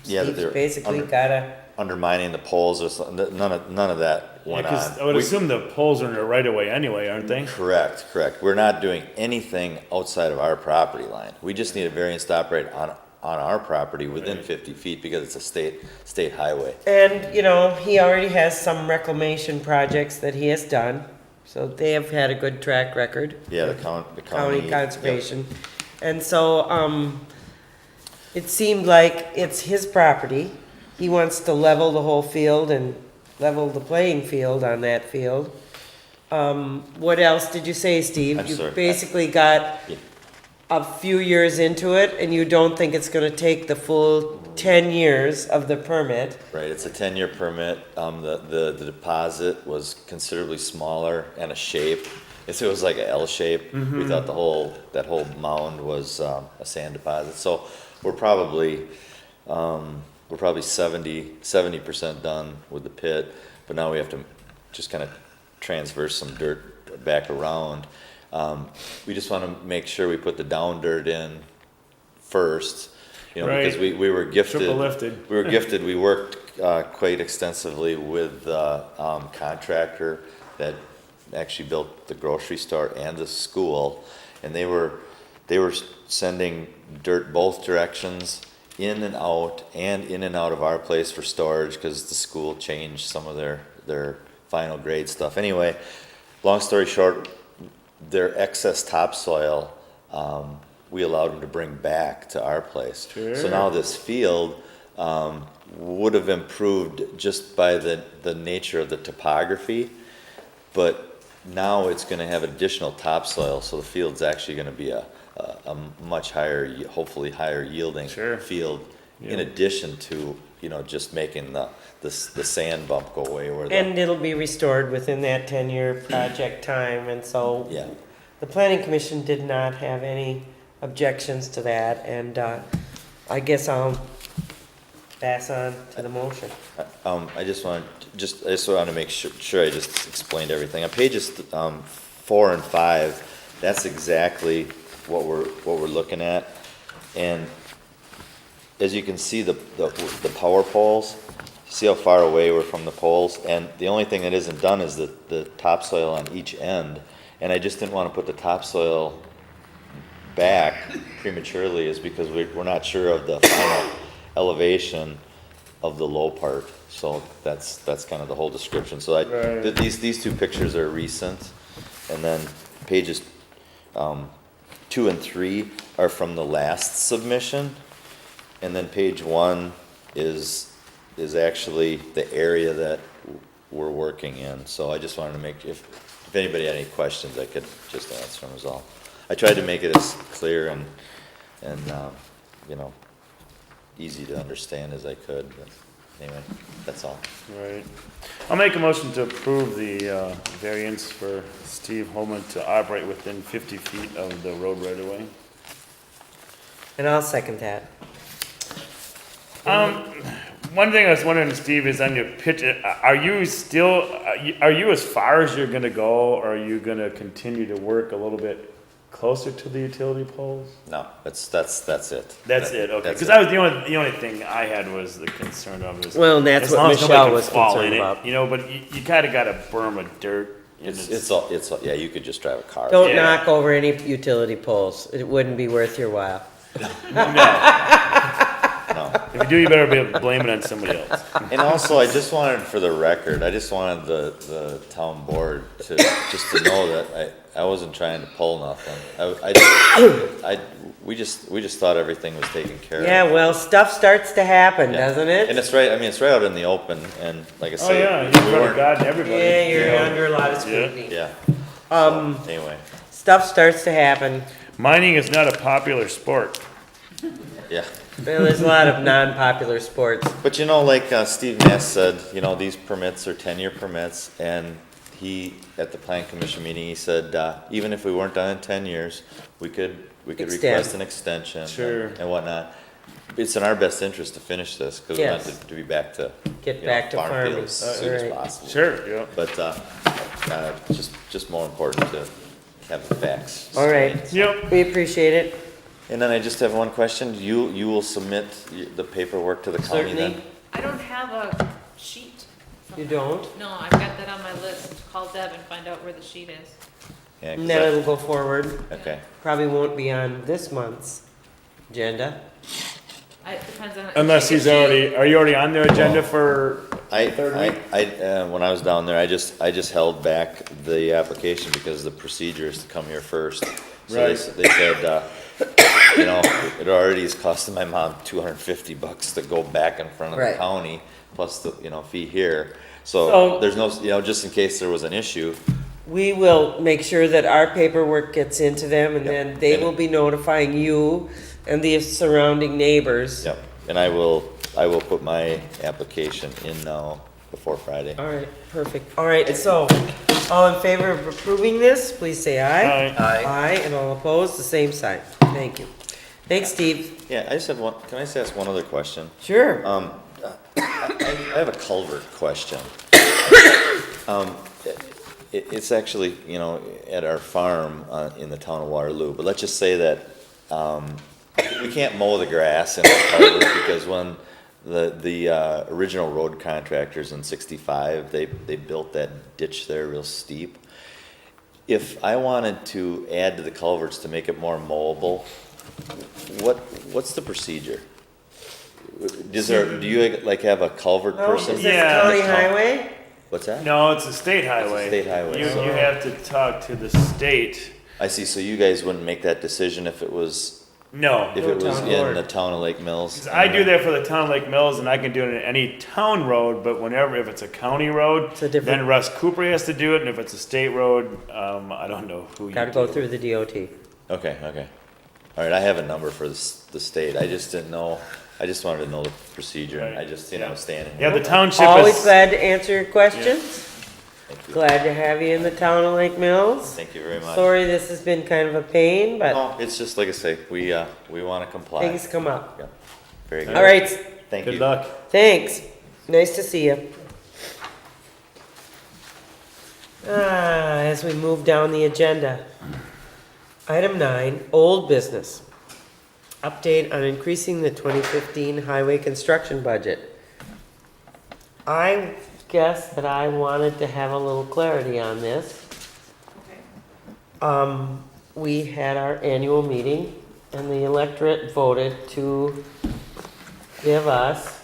yeah, Steve's they're basically gotta, undermining the poles or something. None of that went Because on. I would We- assume the poles are in the right of way anyway, aren't they? Correct. We're not doing anything outside of our property line. We just need a variance to operate on our property within 50 feet because it's a state highway. and, you know, he already has some reclamation projects that he has done. So they have had a good track record. Yeah, the county. County conservation. And so, it seemed like it's his property. He wants to level the whole field and level the playing field on that field. What else did you say, Steve? I'm sorry. You basically got Yeah. a few years into it, and you don't think it's gonna take the full 10 years of the permit. Right, it's a 10-year permit. The deposit was considerably smaller and a shape. It was like a L shape. We thought that whole mound was a sand deposit. So we're probably 70% done with the pit, but now we have to just kind of transverse some dirt back around. We just want to make sure we put the down dirt in first, you know, because Right. we were gifted. Triple lifted. We were gifted. We worked quite extensively with the contractor that actually built the grocery store and the school, and they were sending dirt both directions, in and out of our place for storage, because the school changed some of their final grade stuff. Anyway, long story short, their excess topsoil, we allowed them to bring back to our place. Sure. So now this field would have improved just by the nature of the topography, but now it's going to have additional topsoil, so the field's actually going to be a much higher, hopefully higher yielding Sure. field, in Yeah. addition to, you know, just making the sand bump go away where And it'll be restored within that 10-year project time, and so yeah. the planning commission did not have any objections to that, and I guess I'll pass on to the motion. I just want to make sure I just explained everything. On pages 4 and 5, that's exactly what we're looking at. And as you can see, the power poles, see how far away we're from the poles? And the only thing that isn't done is the topsoil on each end. And I just didn't want to put the topsoil back prematurely, is because we're not sure of the final elevation of the low part. So that's kind of the whole description. So Right. these two pictures are recent, and then pages 2 and 3 are from the last submission. and then page 1 is actually the area that we're working in. So I just wanted to make, if anybody had any questions, I could just answer them as well. I tried to make it as clear and you know, easy to understand as I could, but anyway, that's all. Right. I'll make a motion to approve the variance for Steve Holman to operate within 50 feet of the road right away. And I'll second that. One thing I was wondering, Steve, is on your pitch, are you as far as you're gonna go, or are you gonna continue to work a little bit closer to the utility poles? No, that's it. That's it, okay. That's Because it. that was the only thing I had was the concern of is. Well, and that's as what long as nobody Michelle can was fall concerned in it, about. You know, but you kinda got a berm of dirt. and It's all, yeah, you could just drive a car. Don't Yeah. knock over any utility poles. It wouldn't be worth your while. No. If you do, you better be blaming it on somebody else. And also, I just wanted, for the record, I just wanted the town board to, just to know that I wasn't trying to pull nothing. We just thought everything was taken care of. Yeah, well, stuff starts to happen, Yeah. doesn't it? And it's right, I mean, it's right out in the open, and like I Oh, say. yeah, you're in we front of weren't- God and everybody. Yeah, you're you know. under a lot of scrutiny. Yeah. Um, So, anyway, Stuff starts to happen. Mining is not a popular sport. yeah. Well, there's a lot of non-popular sports. But you know, like Steve Nass said, you know, these permits are 10-year permits, and he, at the plan commission meeting, he said, even if we weren't done in 10 years, we could Extend. request an extension Sure. and whatnot. It's in our best interest to finish this, because we want Yes. to be back to, Get you know, back to farm field farming. as soon as Right. possible. Sure, yeah. But just more important to have the facts. All right. straight. Yep. We appreciate it. And then I just have one question. You will submit the paperwork to the county then? Certainly. I don't have a sheet. You don't? No, I've got that on my list. Call Deb and find out where the sheet is. Yeah, 'cause And then it'll go forward. okay. Probably won't be on this month's agenda. It depends on. Unless he's already, are you already on their agenda for third week? When I was down there, I just held back the application because the procedure is to come here first. So Right. they said, you know, it already is costing my mom $250 to go back in front of the Right. county, plus the, fee here. So So- there's no, just in case there was an issue, We will make sure that our paperwork gets into them, and Yep. then they will be notifying you and the surrounding neighbors. yep. And I will put my application in now before Friday. All right, perfect. All right, so, all in favor of approving this, please say aye. Aye. Aye, and all opposed, the same sign. Thank you. Thanks, Steve. Yeah, I just have one, can I just ask one other question? Sure. I have a culvert question. It's actually, at our farm in the town of Waterloo, but let's just say that we can't mow the grass in the culvert because when the original road contractors in '65, they built that ditch there real steep. If I wanted to add to the culverts to make it more mowable, what's the procedure? Do you like have a culvert Oh, person? is this Yeah. county highway? What's that? No, it's a state highway. state highway, You so- have to talk to the state. I see, so you guys wouldn't make that decision if it was No. No in town the board. town of Lake Mills? 'Cause I do that for the town of Lake Mills, and I can do it in any town road, but if it's a county road, It's a different- then Russ Cooper has to do it, and if it's a state road, I don't know who you Gotta go do. through the DOT. Okay. All right, I have a number for the state, I just didn't know, I just wanted to know the procedure, and I Right. just, Yeah. standing Yeah, here. the township Always is, glad to answer your questions. Thank you. Glad to have you in the town of Lake Mills. Thank you very much. Sorry this has been kind of a pain, but No, it's just like I say, we wanna comply. things come up. Yeah. Very good. All right, Thank you. good luck. thanks. Nice to see you. As we move down the agenda. Item 9, old business. Update on increasing the 2015 highway construction budget. I guess that I wanted to have a little clarity on this. We had our annual meeting and the electorate voted to give us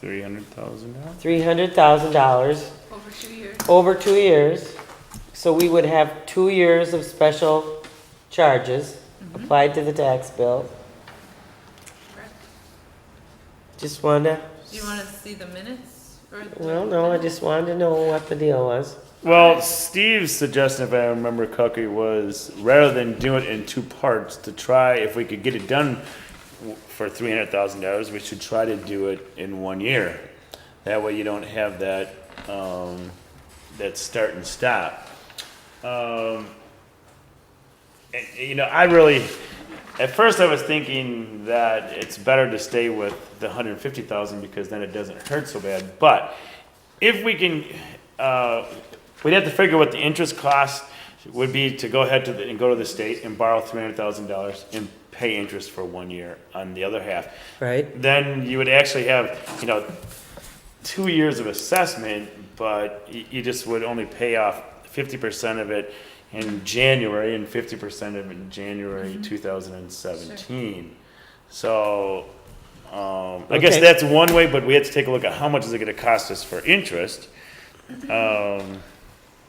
$300,000. $300,000 Over 2 years. over 2 years. So we would have 2 years of special charges applied to the tax bill. Correct. Just wanted Do you wanna see the minutes? Or to, well, no, I just wanted to know what the deal was. Well, Steve's suggestion, if I remember correctly, was rather than do it in two parts, to try, if we could get it done for $300,000, we should try to do it in 1 year. That way you don't have that, that start and stop. I really, at first I was thinking that it's better to stay with the 150,000 because then it doesn't hurt so bad. But if we can, we'd have to figure what the interest cost would be to go ahead and go to the state and borrow $300,000 and pay interest for 1 year on the other half. Right? Then you would actually have, 2 years of assessment, but you just would only pay off 50% of it in January and 50% of it in January 2017. So, I guess Okay. that's one way, but we have to take a look at how much is it gonna cost us for interest.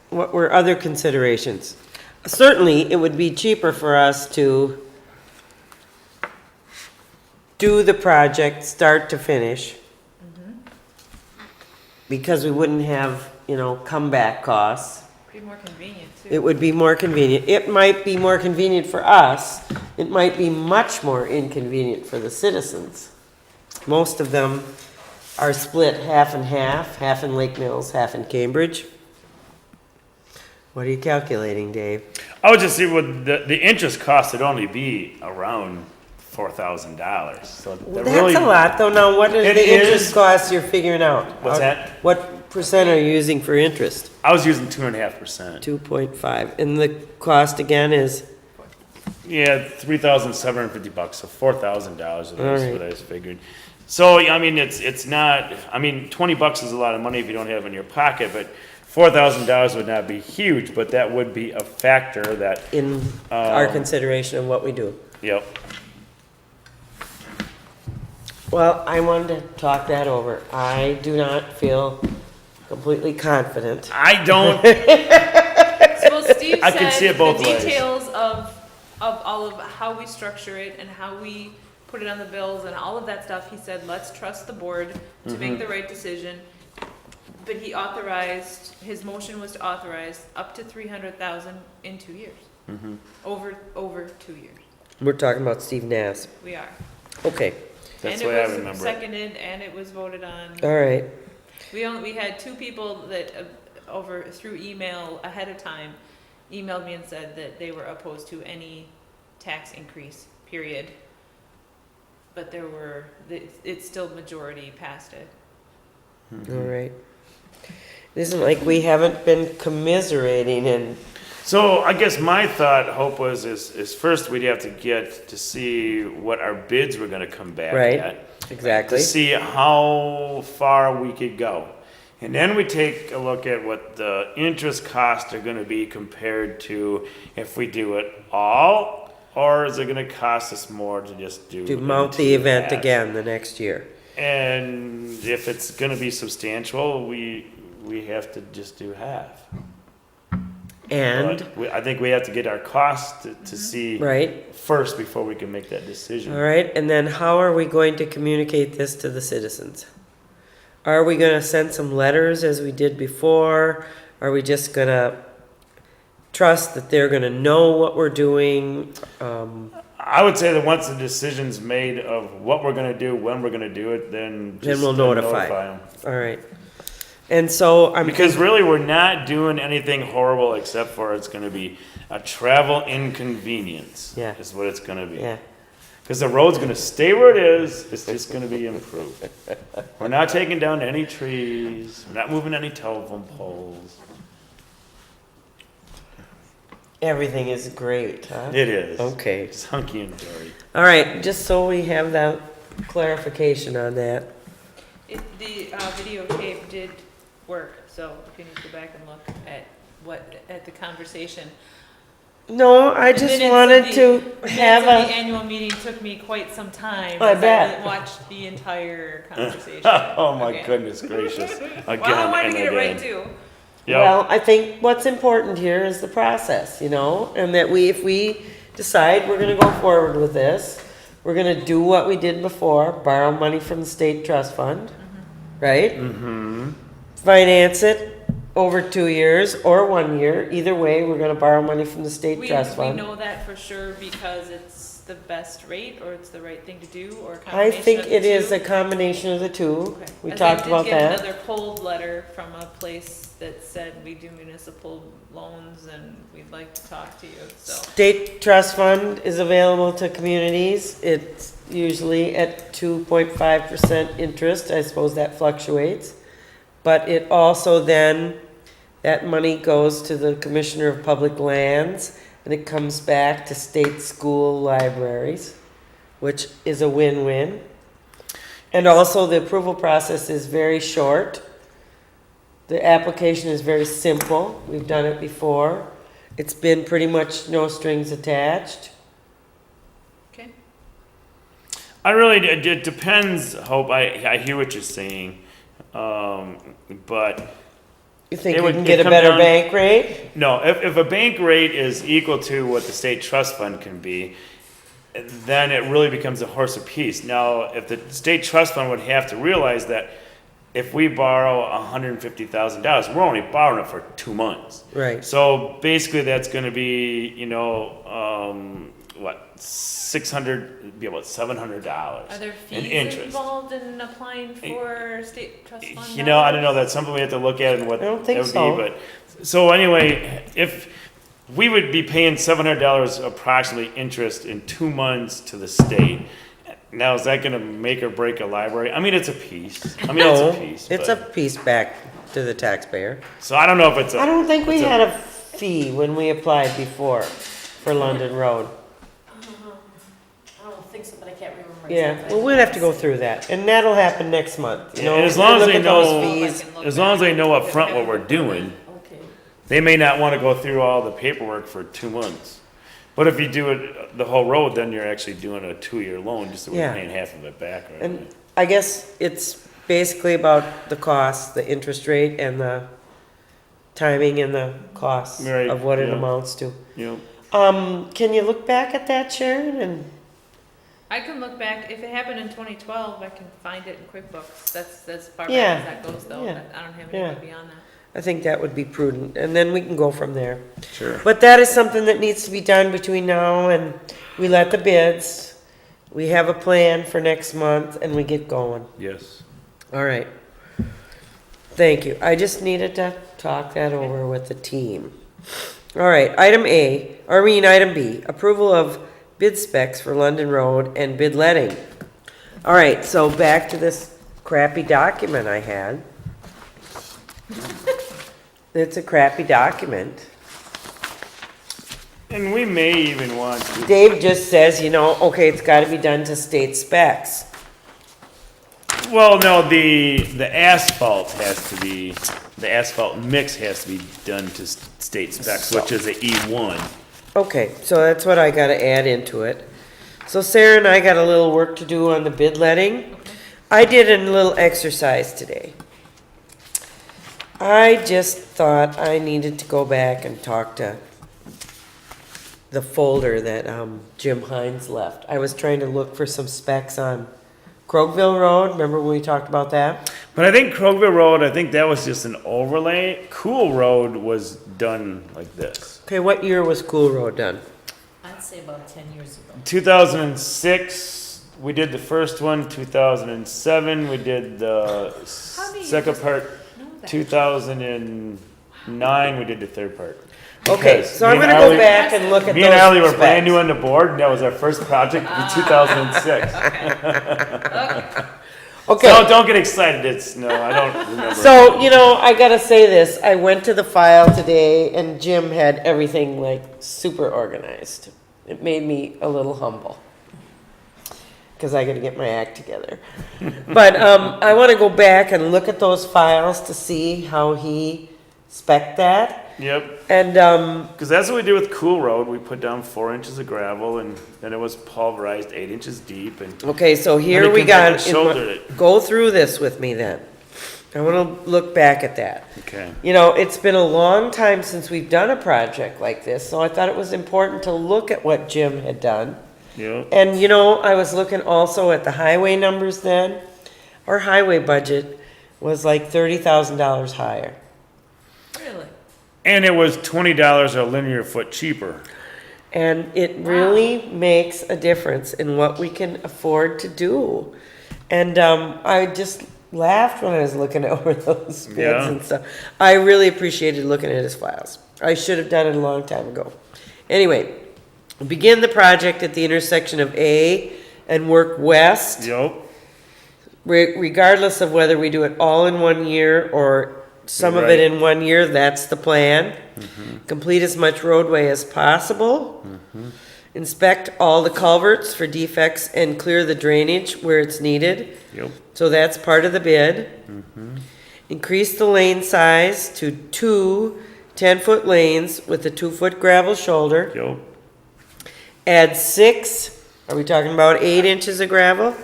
What were other considerations? Certainly, it would be cheaper for us to do the project start to finish. Because we wouldn't have, comeback costs. Be more convenient too. It would be more convenient. It might be more convenient for us. It might be much more inconvenient for the citizens. Most of them are split half and half in Lake Mills, half in Cambridge. What are you calculating, Dave? I would just see what the interest cost would only be around $4,000. So that That's really, a lot, though. Now, what is It the interest is. cost you're figuring out? What's that? What percent are you using for interest? I was using 2.5%. 2.5. And the cost again is? Yeah, $3,750, so $4,000 is All right. what I just figured. So, I mean, it's not, I mean, $20 is a lot of money if you don't have it in your pocket, but $4,000 would not be huge, but that would be a factor that, In our consideration of what we do. yep. Well, I wanted to talk that over. I do not feel completely confident. I don't, So Steve I can said see it both the ways. details of all of how we structure it and how we put it on the bills and all of that stuff, he said, let's trust the board to Mm-hmm. make the right decision. But he authorized, his motion was to authorize up to 300,000 in 2 years. Mm-hmm. Over 2 years, We're talking about Steve Nass. we are. Okay, that's the way I remember And it was it. seconded and it was voted on. all right. We had two people that, over, through email ahead of time, emailed me and said that they were opposed to any tax increase, period. But it's still majority passed it. All right. It isn't like we haven't been commiserating and, So I guess my thought, Hope, is first we'd have to get to see what our bids were gonna come back Right. at. exactly. To see how far we could go. And then we take a look at what the interest costs are gonna be compared to if we do it all, or is it gonna cost us more to just do? To it mount in the two event halves? again the next year. And if it's gonna be substantial, we have to just do half. And, But I think we have to get our costs to see right, first before we can make that decision. all right, and then how are we going to communicate this to the citizens? Are we gonna send some letters as we did before? Are we just gonna trust that they're gonna know what we're doing? I would say that once the decision's made of what we're gonna do, when we're gonna do it, then just we'll notify. them. All right. And so I'm. Because really, we're not doing anything horrible except for it's gonna be a travel inconvenience. Yeah. Is what it's gonna be. Yeah, Because the road's gonna stay where it is, it's just gonna be improved. We're not taking down any trees, we're not moving any telephone poles. everything is great, huh? It is. Okay. It's hunky and dory. All right, just so we have that clarification on that. The videotape did work, so if you need to go back and look at the conversation. No, I The just minutes wanted of to the have minutes of the a, annual meeting took me quite some time. I as bet. watched the entire conversation. Oh my Okay. goodness gracious. Again Well, I wanted and to get it right again. too. Yep. well, I think what's important here is the process, and that if we decide we're gonna go forward with this, we're gonna do what we did before, borrow money from the state trust fund, right? Mm-hmm. Finance it over 2 years or 1 year. Either way, we're gonna borrow money from the state We trust fund. know that for sure because it's the best rate, or it's the right thing to do, or a I combination think of the it is two? a combination of the two. Okay. We As talked I about did get that. another cold letter from a place that said we do municipal loans and we'd like to talk to you, so. State trust fund is available to communities. It's usually at 2.5% interest. I suppose that fluctuates. But it also then, that money goes to the Commissioner of Public Lands and it comes back to state school libraries, which is a win-win. And also the approval process is very short. The application is very simple. We've done it before. It's been pretty much no strings attached. Okay. It depends, Hope, I hear what you're saying, but You think It we would- can it get a come better down- bank rate? no, if a bank rate is equal to what the state trust fund can be, then it really becomes a horse apiece. Now, if the state trust fund would have to realize that if we borrow $150,000, we're only borrowing it for 2 months. Right. So basically, that's going to be, what, be about $700 Are there in fees interest. involved in applying for state trust fund? I don't know. That's something we have to look at and what I don't think that would so. be. But so anyway, if we would be paying $700 approximately interest in 2 months to the state. Now, is that going to make or break a library? I mean, it's a piece. No, it's a piece. it's a but- piece back to the taxpayer. So I don't know if it's a. I don't think we it's a- had a fee when we applied before for London Road. I don't think so, but I can't remember. Yeah, exactly. well, we'll have to go through that, and that'll happen next month. You Yeah, know, and as we're long as gonna they look at those know- fees. As long as they know up front what we're doing, Okay. they may not want to go through all the paperwork for 2 months. But if you do it the whole road, then you're actually doing a 2-year loan, just so we're Yeah. paying half of it back. Right? And I guess it's basically about the cost, the interest rate, and the timing and the cost Right, of what it yeah. amounts to. You Can you look back at that, Sharon, and I can look back, if it happened in 2012, I can find it in QuickBooks, that's far Yeah, back as that goes though, yeah, but I don't have yeah. anything beyond that. I think that would be prudent, and then we can go from there. sure. But that is something that needs to be done between now and we let the bids. We have a plan for next month and we get going. Yes. All right. Thank you. I just needed to talk that over with the team. All right, item B, approval of bid specs for London Road and bid letting. All right, so back to this crappy document I had. It's a crappy document. And we may even want to. Dave just says, okay, it's gotta be done to state specs. Well, no, the asphalt has to be, the asphalt mix has to be done to state specs, which is a E1. Okay, so that's what I gotta add into it. So Sarah and I got a little work to do on the bid letting. I did a little exercise today. I just thought I needed to go back and talk to the folder that Jim Hines left. I was trying to look for some specs on Crogville Road. Remember when we talked about that? But I think Crogville Road, I think that was just an overlay. Cool Road was done like this. Okay, what year was Cool Road done? I'd say about 10 years ago. 2006, we did the first one. 2007, we did the How do you second just part. know that? 2009, we did the third part. Okay, Because so I'm me and gonna go Ally- back and look at those Me and Ally were brand specs. new on the board, and that was our first project in 2006. Okay. So don't get excited, no, I don't remember. So, I gotta say this, I went to the file today and Jim had everything like super organized. It made me a little humble. Cause I gotta get my act together. But, I wanna go back and look at those files to see how he spec'd that. Yep, And, because that's what we did with Cool Road, we put down 4 inches of gravel, and then it was pulverized 8 inches deep, and okay, so here And it we came back got, and shouldered it. go through this with me then. I wanna look back at that. okay. It's been a long time since we've done a project like this, so I thought it was important to look at what Jim had done Yep. And you know, I was looking also at the highway numbers then. Our highway budget was like $30,000 higher. Really? And it was $20 a linear foot cheaper. And it really makes a difference in what we can afford to do. And I just laughed when I was looking over those bids Yeah. and stuff. I really appreciated looking at his files. I should have done it a long time ago. Anyway, begin the project at the intersection of A and work west, Yep. regardless of whether we do it all in 1 year or some of it Right. in 1 year, that's the plan. Complete as much roadway as possible. Inspect all the culverts for defects and clear the drainage where it's needed. Yep. So that's part of the bid. Increase the lane size to 2 10-foot lanes with a 2-foot gravel shoulder. Yep. Add 6, are we talking about 8 inches of gravel?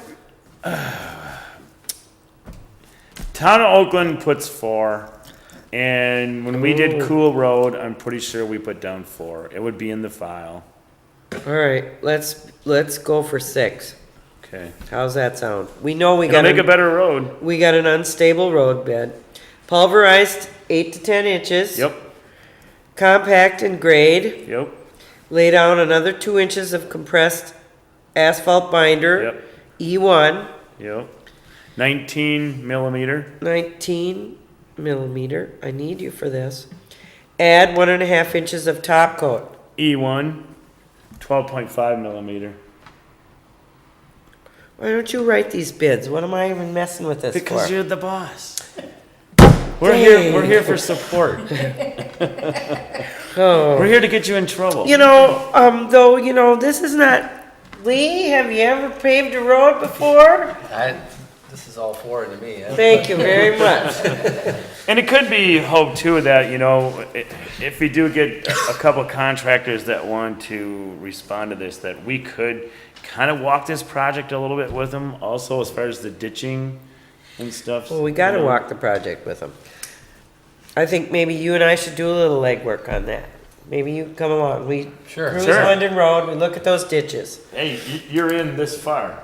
Town of Oakland puts 4. And when we did Ooh. Cool Road, I'm pretty sure we put down 4. It would be in the file. All right, let's go for 6. Okay. How's that sound? We know we It'll got make a better road. we got an unstable road bed. Pulverized 8 to 10 inches. Yep. Compact and grade. Yep. Lay down another 2 inches of compressed asphalt binder. Yep. E1, Yep. 19 millimeter. 19 millimeter. I need you for this. Add 1.5 inches of top coat. E1. 12.5 millimeter. Why don't you write these bids? What am I even messing with this Because for? you're the boss. We're here for support. Oh. We're here to get you in trouble. You know, though, you know, this is not, Lee, have you ever paved a road before? This is all foreign to me. Thank you very much. And it could be hope too that, you know, if we do get a couple contractors that want to respond to this, that we could kind of walk this project a little bit with them also as far as the ditching and stuff. Well, we gotta you know. walk the project with them. I think maybe you and I should do a little legwork on that. Maybe you come along, we Sure. cruise Sure. London Road, we look at those ditches. Hey, you're in this far.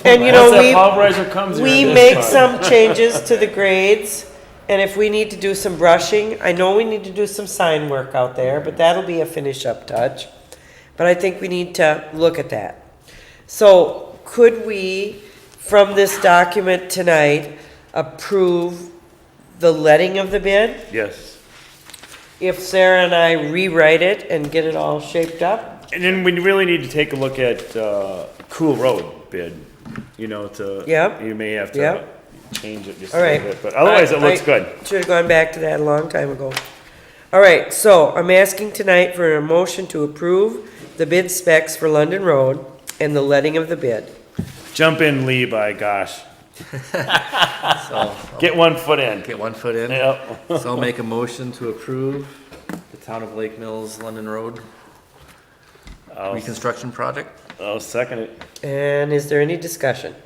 And you know, Once that pulverizer comes, we you're in make this far. some changes to the grades, and if we need to do some brushing, I know we need to do some sign work out there, but that'll be a finish-up touch. But I think we need to look at that. So could we, from this document tonight, approve the letting of the bid? Yes. If Sarah and I rewrite it and get it all shaped up? And then we really need to take a look at Cool Road bid, you know, Yep. you may have to Yep. change it just a All right. little bit, but otherwise it looks good. Should have gone back to that a long time ago. All right, so I'm asking tonight for a motion to approve the bid specs for London Road and the letting of the bid. Jump in, Lee, by gosh. So Get 1 foot in. get 1 foot in. Yep. So I'll make a motion to approve the Town of Lake Mills London Road reconstruction project. I'll second it. And is there any discussion?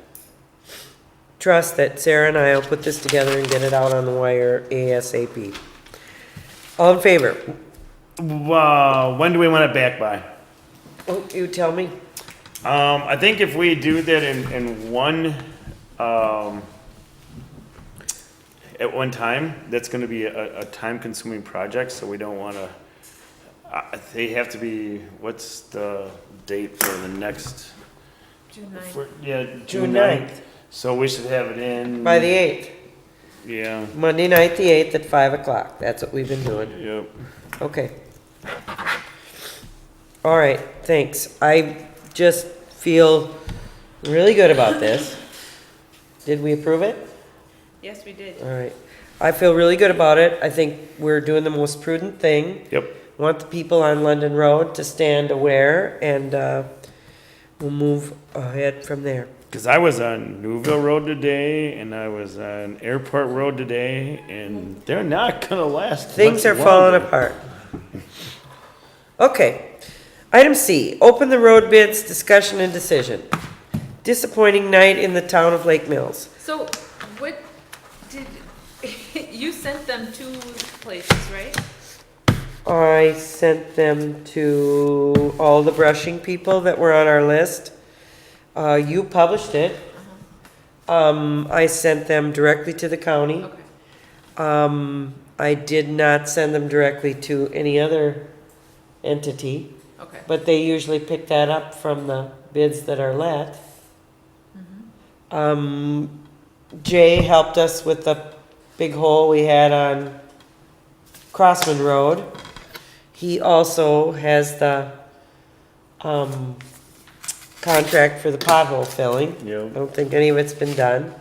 Trust that Sarah and I will put this together and get it out on the wire ASAP. All in favor? When do we want it back by? Oh, you tell me. I think if we do that in one, at one time, that's gonna be a time-consuming project, so we don't wanna, they have to be, what's the date for the next? June 9th. Yeah, June June 9th. So we should have it in. By the 8th. Yeah, Monday night, the 8th at 5 o'clock. That's what we've been doing. yep. Okay. All right, thanks. I just feel really good about this. Did we approve it? Yes, we did. All right. I feel really good about it. I think we're doing the most prudent thing. Yep. Want the people on London Road to stand aware, and we'll move ahead from there. Cause I was on Newville Road today, and I was on Airport Road today, and they're not gonna last. Things much are falling longer. apart. Okay. Item C, open the road bids, discussion and decision. Disappointing night in the town of Lake Mills. So, what did, you sent them 2 places, right? I sent them to all the brushing people that were on our list. You published it. I sent them directly to the county. Okay, I did not send them directly to any other entity, okay. but they usually pick that up from the bids that are let. Jay helped us with the big hole we had on Crossman Road. He also has the, contract for the pothole filling. I Yep. don't think any of it's been done.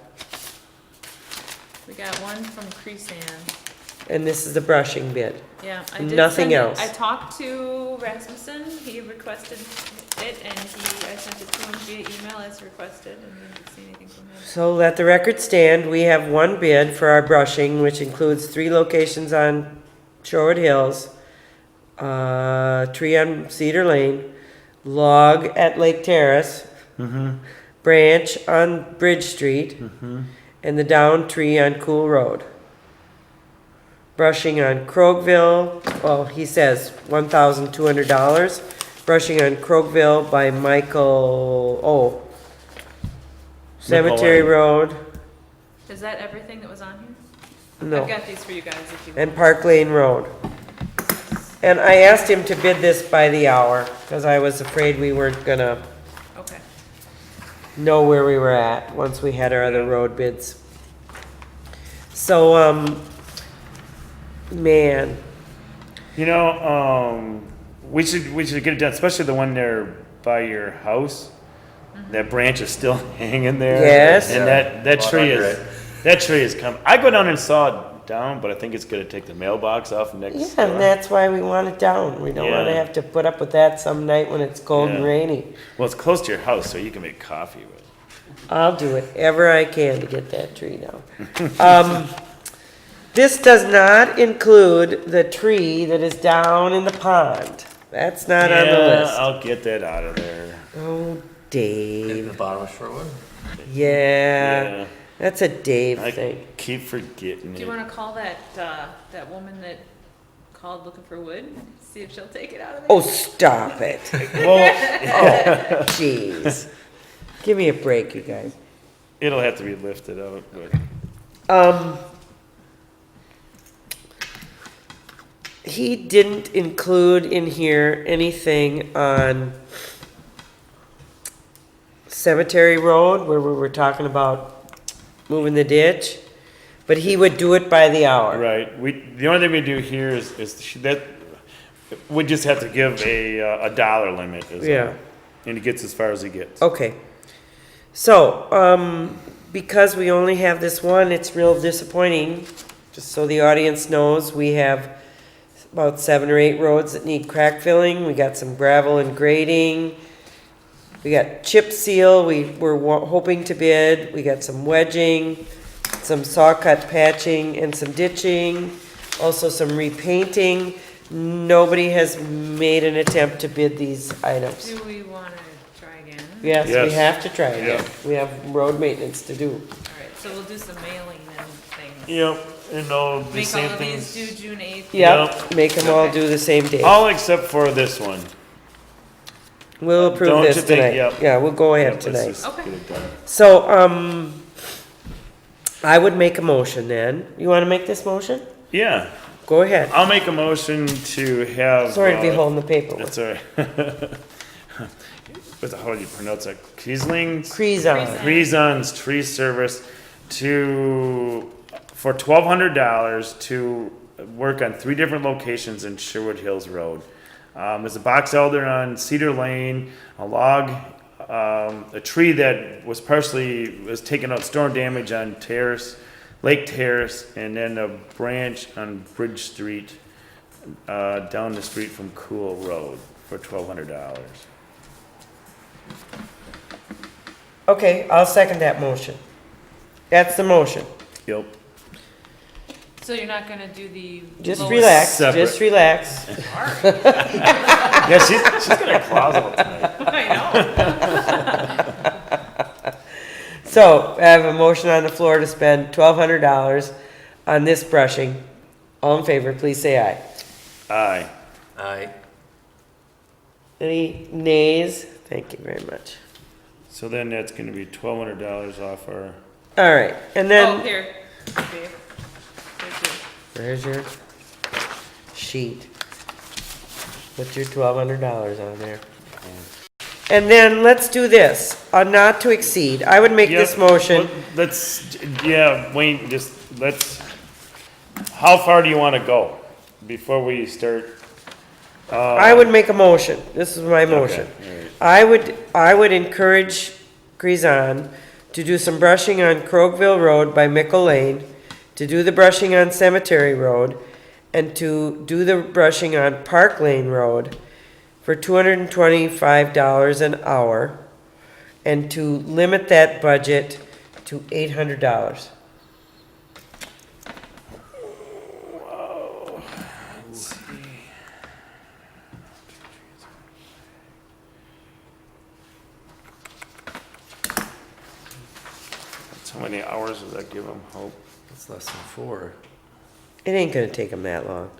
We got one from Creesan. And this is the brushing bid. Yeah, I did Nothing send it. else. I talked to Rasmussen, he requested it, and I sent it to him via email as requested, and we didn't see anything from him. So let the record stand, we have one bid for our brushing, which includes 3 locations on Shorewood Hills, tree on Cedar Lane, log at Lake Terrace, branch on Bridge Street, and the down tree on Cool Road. Brushing on Krogville, well, he says $1,200. Brushing on Krogville by Michael, Cemetery Road, Is that everything that was on here? no, I've got these for you guys if you and want. Park Lane Road. And I asked him to bid this by the hour, because I was afraid we weren't gonna Okay, know where we were at once we had our other road bids. So, man, You know, we should get it done, especially the one there by your house. That branch is still hanging there. Yes. And that tree is coming. I go down and saw it down, but I think it's gonna take the mailbox off next yeah, and door. that's why we want it down. We don't wanna Yeah. have to put up with that some night when it's cold and Yeah. rainy. Well, it's close to your house, so you can make coffee with it. I'll do whatever I can to get that tree down. This does not include the tree that is down in the pond. That's not on the Yeah, list. I'll get that out of there. Oh, In Dave. the bottom of Shorewood? Yeah, that's a Dave I thing. keep forgetting do you it. wanna call that woman that called looking for wood, see if she'll take it out of there? Oh, stop it. Well, Jeez. Give me a break, you guys. it'll have to be lifted out, but. He didn't include in here anything on Cemetery Road where we were talking about moving the ditch, but he would do it by the hour. Right, the only thing we do here is that, we just have to give a dollar limit. is all. Yeah. And he gets as far as he gets. Okay. So, because we only have this one, it's real disappointing. Just so the audience knows, we have about 7 or 8 roads that need crack filling. We got some gravel and grading. We got chip seal, we were hoping to bid. We got some wedging, some saw cut patching, and some ditching. Also some repainting. Nobody has made an attempt to bid these items. Do we wanna try again? Yes, we Yes. have to try again. Yeah. We have road maintenance to do. Alright, so we'll do some mailing and things. Yep, and they'll be Make all same of these things. due June 8th. Yep, make them all Okay. do the same day. All except for this one. We'll approve Don't this you think- tonight. yep. Yeah, we'll go ahead Yep, let's tonight. just Okay. get it done. So, I would make a motion then. You wanna make this motion? Yeah, Go ahead. I'll make a motion to have. Sorry to be holding the paper. That's all right. How do you pronounce that? Kiesling's? Creason. Reasons Tree Service for $1,200 to work on 3 different locations in Sherwood Hills Road. There's a box elder on Cedar Lane, a log, a tree that was taken out, storm damage on Lake Terrace, and then a branch on Bridge Street, down the street from Cool Road for $1,200. Okay, I'll second that motion. That's the motion. Yep. So you're not gonna do the Just lowest- relax, Separate. just relax. Yeah, she's got a closet tonight. I know. So, I have a motion on the floor to spend $1,200 on this brushing. All in favor, please say aye. Aye. Aye. Any nays? Thank you very much. So then that's gonna be $1,200 off our, All right, and Oh, then, here. Okay. Thank you. where's your sheet? Put your $1,200 on there. And then let's do this, not to exceed. I would make this Yep. motion. let's, yeah, Wayne, just, how far do you wanna go before we start? I would make a motion. This is my motion. I would encourage Grizon to do some brushing on Crogville Road by Mickle Lane, to do the brushing on Cemetery Road, and to do the brushing on Park Lane Road for $225 an hour, and to limit that budget to $800. How many hours does that give them, Hope? It's less than 4. It ain't gonna take them that long.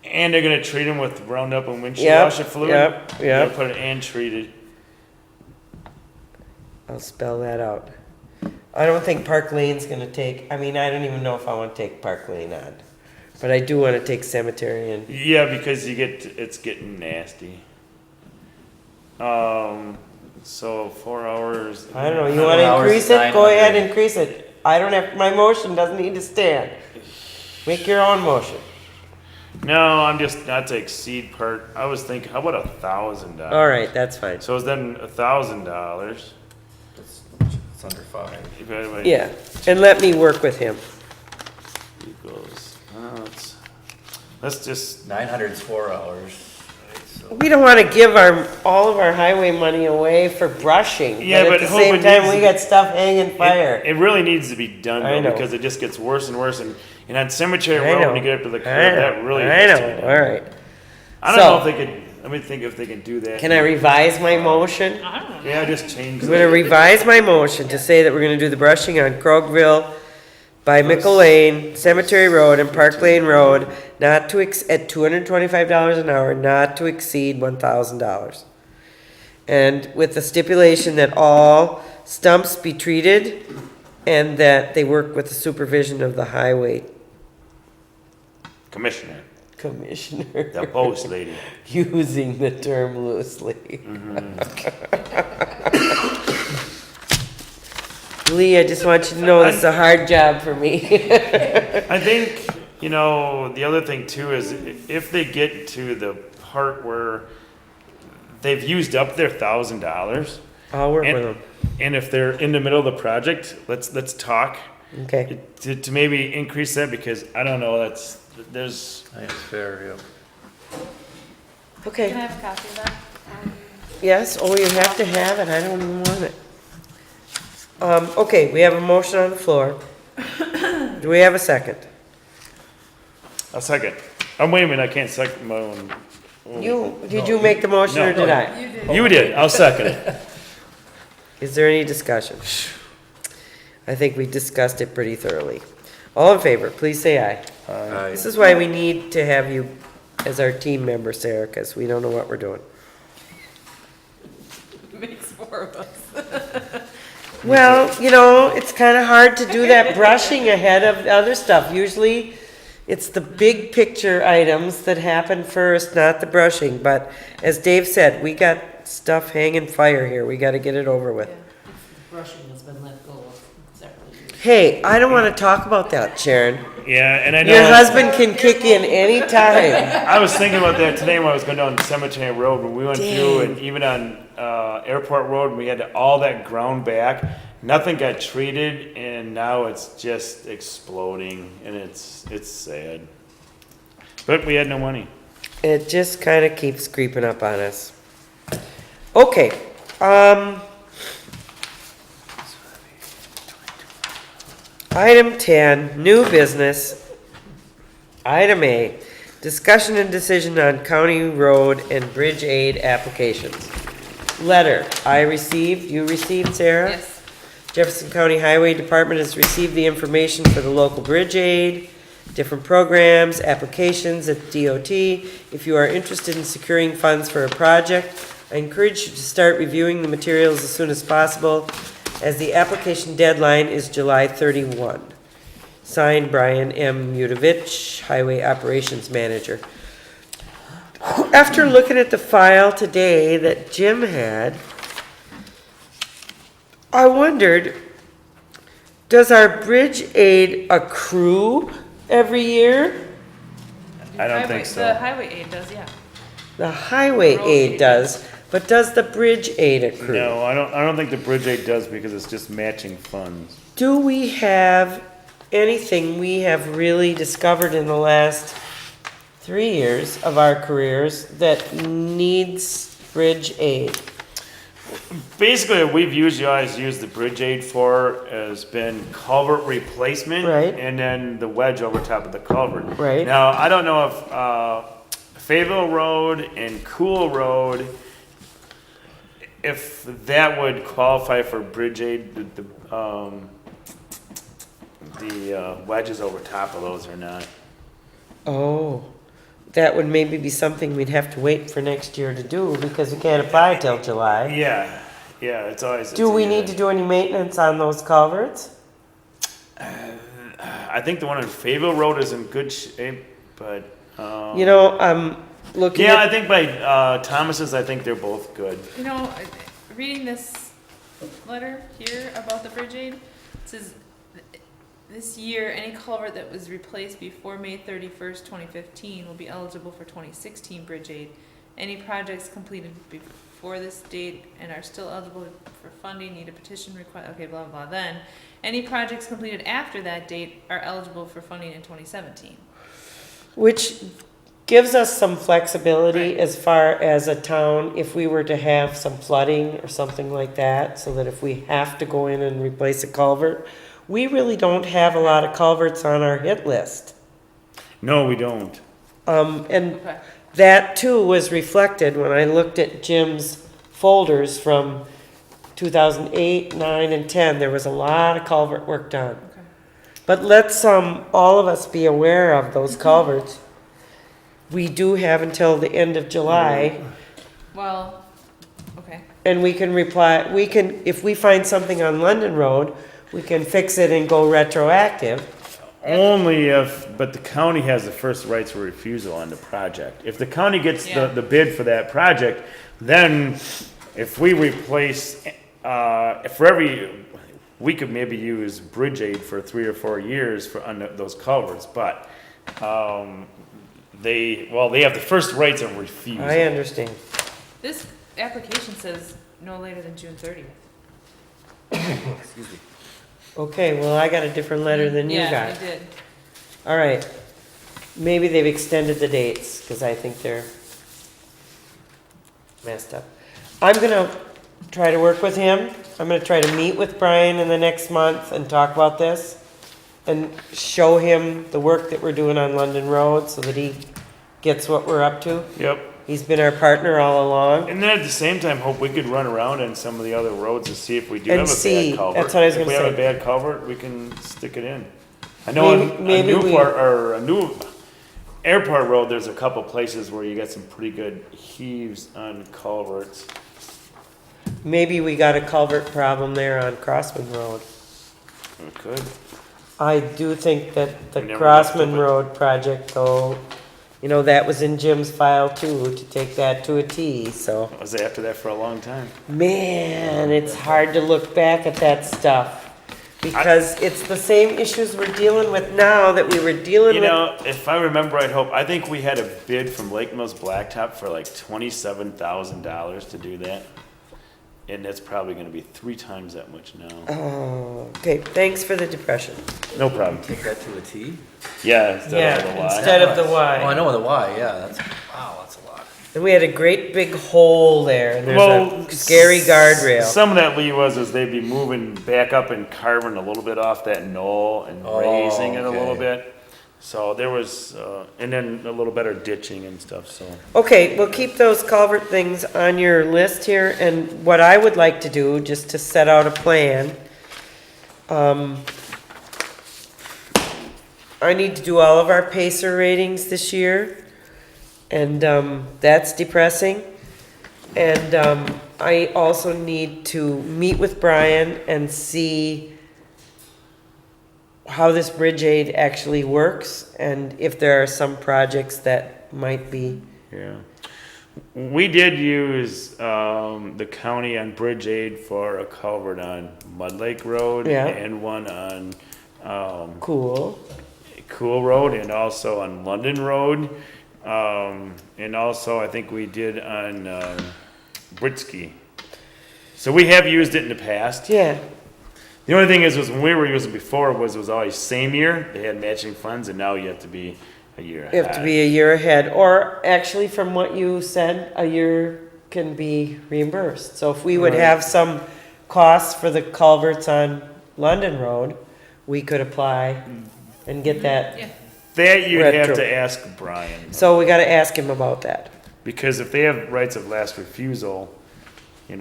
And they're gonna treat them with Roundup and windshield Yep, washer fluid? yep, They're yep. gonna put it and treated. I'll spell that out. I don't think Park Lane's gonna take, I mean, I don't even know if I wanna take Park Lane on. But I do wanna take Cemetery and, Yeah, because it's getting nasty. So 4 hours. I don't know, you 100 wanna hours increase is it? Go ahead, 900. increase it. I don't have, my motion doesn't need to stand. Make your own motion. No, I'm just not to exceed part. I was thinking, how about $1,000? All right, that's fine. So it's then $1,000. It's under 5. Yeah, and let me work with him. Equals, let's just, 900 is 4 hours. Right, so We don't wanna give all of our highway money away for brushing. Yeah, But but at the hope same it time, needs we to got stuff hanging fire. it really needs to be done I though, know. because it just gets worse and worse. And on Cemetery I Road, know. when you get up to the I curve, know, that really I has to be know, done. all right. I don't So- know if they could, let me think if they can do that. Can I revise my motion? I don't know. Yeah, just change I'm gonna it. revise my motion to say that we're gonna do the brushing on Crogville by Mickle Lane, Cemetery Road, and Park Lane Road, not to at $225 an hour, not to exceed $1,000. And with the stipulation that all stumps be treated and that they work with the supervision of the highway Commissioner, commissioner, the boss lady. using the term loosely. Lee, I just want you to know this is a hard job for me. I think, the other thing too is if they get to the part where they've used up their $1,000, I'll work with and, them. and if they're in the middle of the project, let's talk Okay. to maybe increase that, because I don't know, there's, I think it's fair, yeah. Okay. Can I have a copy of that? Yes, oh, you have to have it, I don't even want it. Okay, we have a motion on the floor. Do we have a second? a second. Oh, wait a minute, I can't second my own. Did you make the motion or No. did I? You did, I'll second it. Is there any discussion? I think we discussed it pretty thoroughly. All in favor, please say aye. Aye. This is why we need to have you as our team member, Sarah, because we don't know what we're doing. Makes 4 of us. Well, it's kind of hard to do that brushing ahead of other stuff. Usually, it's the big picture items that happen first, not the brushing. But as Dave said, we got stuff hanging fire here. We got to get it over with. Brushing has been let go of several years. Hey, I don't want to talk about that, Sharon. Yeah, and I know. Your husband can kick in any time. I was thinking about that today when I was going down Cemetery Road, when we went through, Dang. and even on Airport Road, we had all that ground back. Nothing got treated, and now it's just exploding, and it's sad. But we had no money. It just kind of keeps creeping up on us. Okay, item 10, new business. Item A, discussion and decision on county road and bridge aid applications. Letter, I received, you received, Sarah? Yes. Jefferson County Highway Department has received the information for the local bridge aid different programs, applications at DOT. If you are interested in securing funds for a project, I encourage you to start reviewing the materials as soon as possible, as the application deadline is July 31. Signed, Brian M. Mudovich, Highway Operations Manager. After looking at the file today that Jim had, I wondered, does our bridge aid accrue every year? I don't Highway- think so. The highway aid does, yeah. The highway Road aid aid does, but does the bridge aid accrue? No, I don't think the bridge aid does because it's just matching funds. Do we have anything we have really discovered in the last 3 years of our careers that needs bridge aid? Basically, what we've usually always used the bridge aid for has been culvert replacement. Right. And then the wedge over top of the culvert. Right. Now, I don't know if Fayetteville Road and Cool Road, if that would qualify for bridge aid, the wedges over top of those or not. Oh, that would maybe be something we'd have to wait for next year to do because we can't apply till July. Yeah, it's always. Do we need to do any maintenance on those culverts? I think the one on Fayetteville Road is in good shape, but. You know, I'm looking Yeah, I at, think by Thomas's, I think they're both good. You know, reading this letter here about the bridge aid, it says, this year, any culvert that was replaced before May 31st, 2015 will be eligible for 2016 bridge aid. Any projects completed before this date and are still eligible for funding need a petition request, okay, blah, blah, blah. Then, any projects completed after that date are eligible for funding in 2017. which gives us some flexibility Right. as far as a town, if we were to have some flooding or something like that, so that if we have to go in and replace a culvert, we really don't have a lot of culverts on our hit list. No, we don't. And Okay. that too was reflected when I looked at Jim's folders from 2008, 9, and 10. There was a lot of culvert work done. Okay. But let's, all of us be aware of those culverts. We do have until the end of July, Well, okay. and we can if we find something on London Road, we can fix it and go retroactive. Only but the county has the first rights of refusal on the project. If the county gets Yeah. the bid for that project, then if we replace, we could maybe use bridge aid for 3 or 4 years on those culverts, but, they have the first rights of refusal. I understand. This application says no later than June 30th. Okay, well, I got a different letter than you Yeah, got. I did. All right. Maybe they've extended the dates, because I think they're messed up. I'm gonna try to work with him. I'm gonna try to meet with Brian in the next month and talk about this and show him the work that we're doing on London Road so that he gets what we're up to. Yep. He's been our partner all along. And then at the same time, hope we could run around on some of the other roads and see if we do And have a see, bad culvert. that's what I was If we gonna have a say. bad culvert, we can stick it in. I know on Maybe we- Newport, or a new Airport Road, there's a couple places where you get some pretty good heaves on culverts. Maybe we got a culvert problem there on Crossman Road. We could. I do think that the We never Crossman looked up it. Road project, though, you know, that was in Jim's file too, to take that to a T, so. I was after that for a long time. Man, it's hard to look back at that stuff. Because it's the same issues we're dealing with now that we were dealing You with. know, if I remember right, Hope, I think we had a bid from Lake Mills Blacktop for like $27,000 to do that. And that's probably gonna be 3 times that much now. Oh, okay, thanks for the depression. No problem. Take that to a T? Yeah, instead of the Yeah, Y. instead of the Oh, I Y. know the Y, yeah, that's a lot. And we had a great big hole there, and Well, there's a scary guardrail. Some of that, Lee, is they'd be moving back up and carving a little bit off that knoll and Oh, raising it a little okay. bit. So there was, and then a little better ditching and stuff, so. Okay, we'll keep those culvert things on your list here, and what I would like to do, just to set out a plan, I need to do all of our Pacer ratings this year, and that's depressing. And I also need to meet with Brian and see how this bridge aid actually works, and if there are some projects that might be, Yeah. We did use, the county on Bridge Aid for a culvert on Mud Lake Road. Yeah. And one on, cool. Cool Road and also on London Road. And also I think we did on, Britsky. So we have used it in the past. Yeah, The only thing is when we were using before it was always same year, they had matching funds, and now you have to be a year ahead. you have to be a year ahead, or actually from what you said, a year can be reimbursed. So if we would Right. have some costs for the culverts on London Road, we could apply and get that. Yeah. That you'd have Retro. to ask Brian, So we gotta ask him about that. because if they have rights of last refusal, it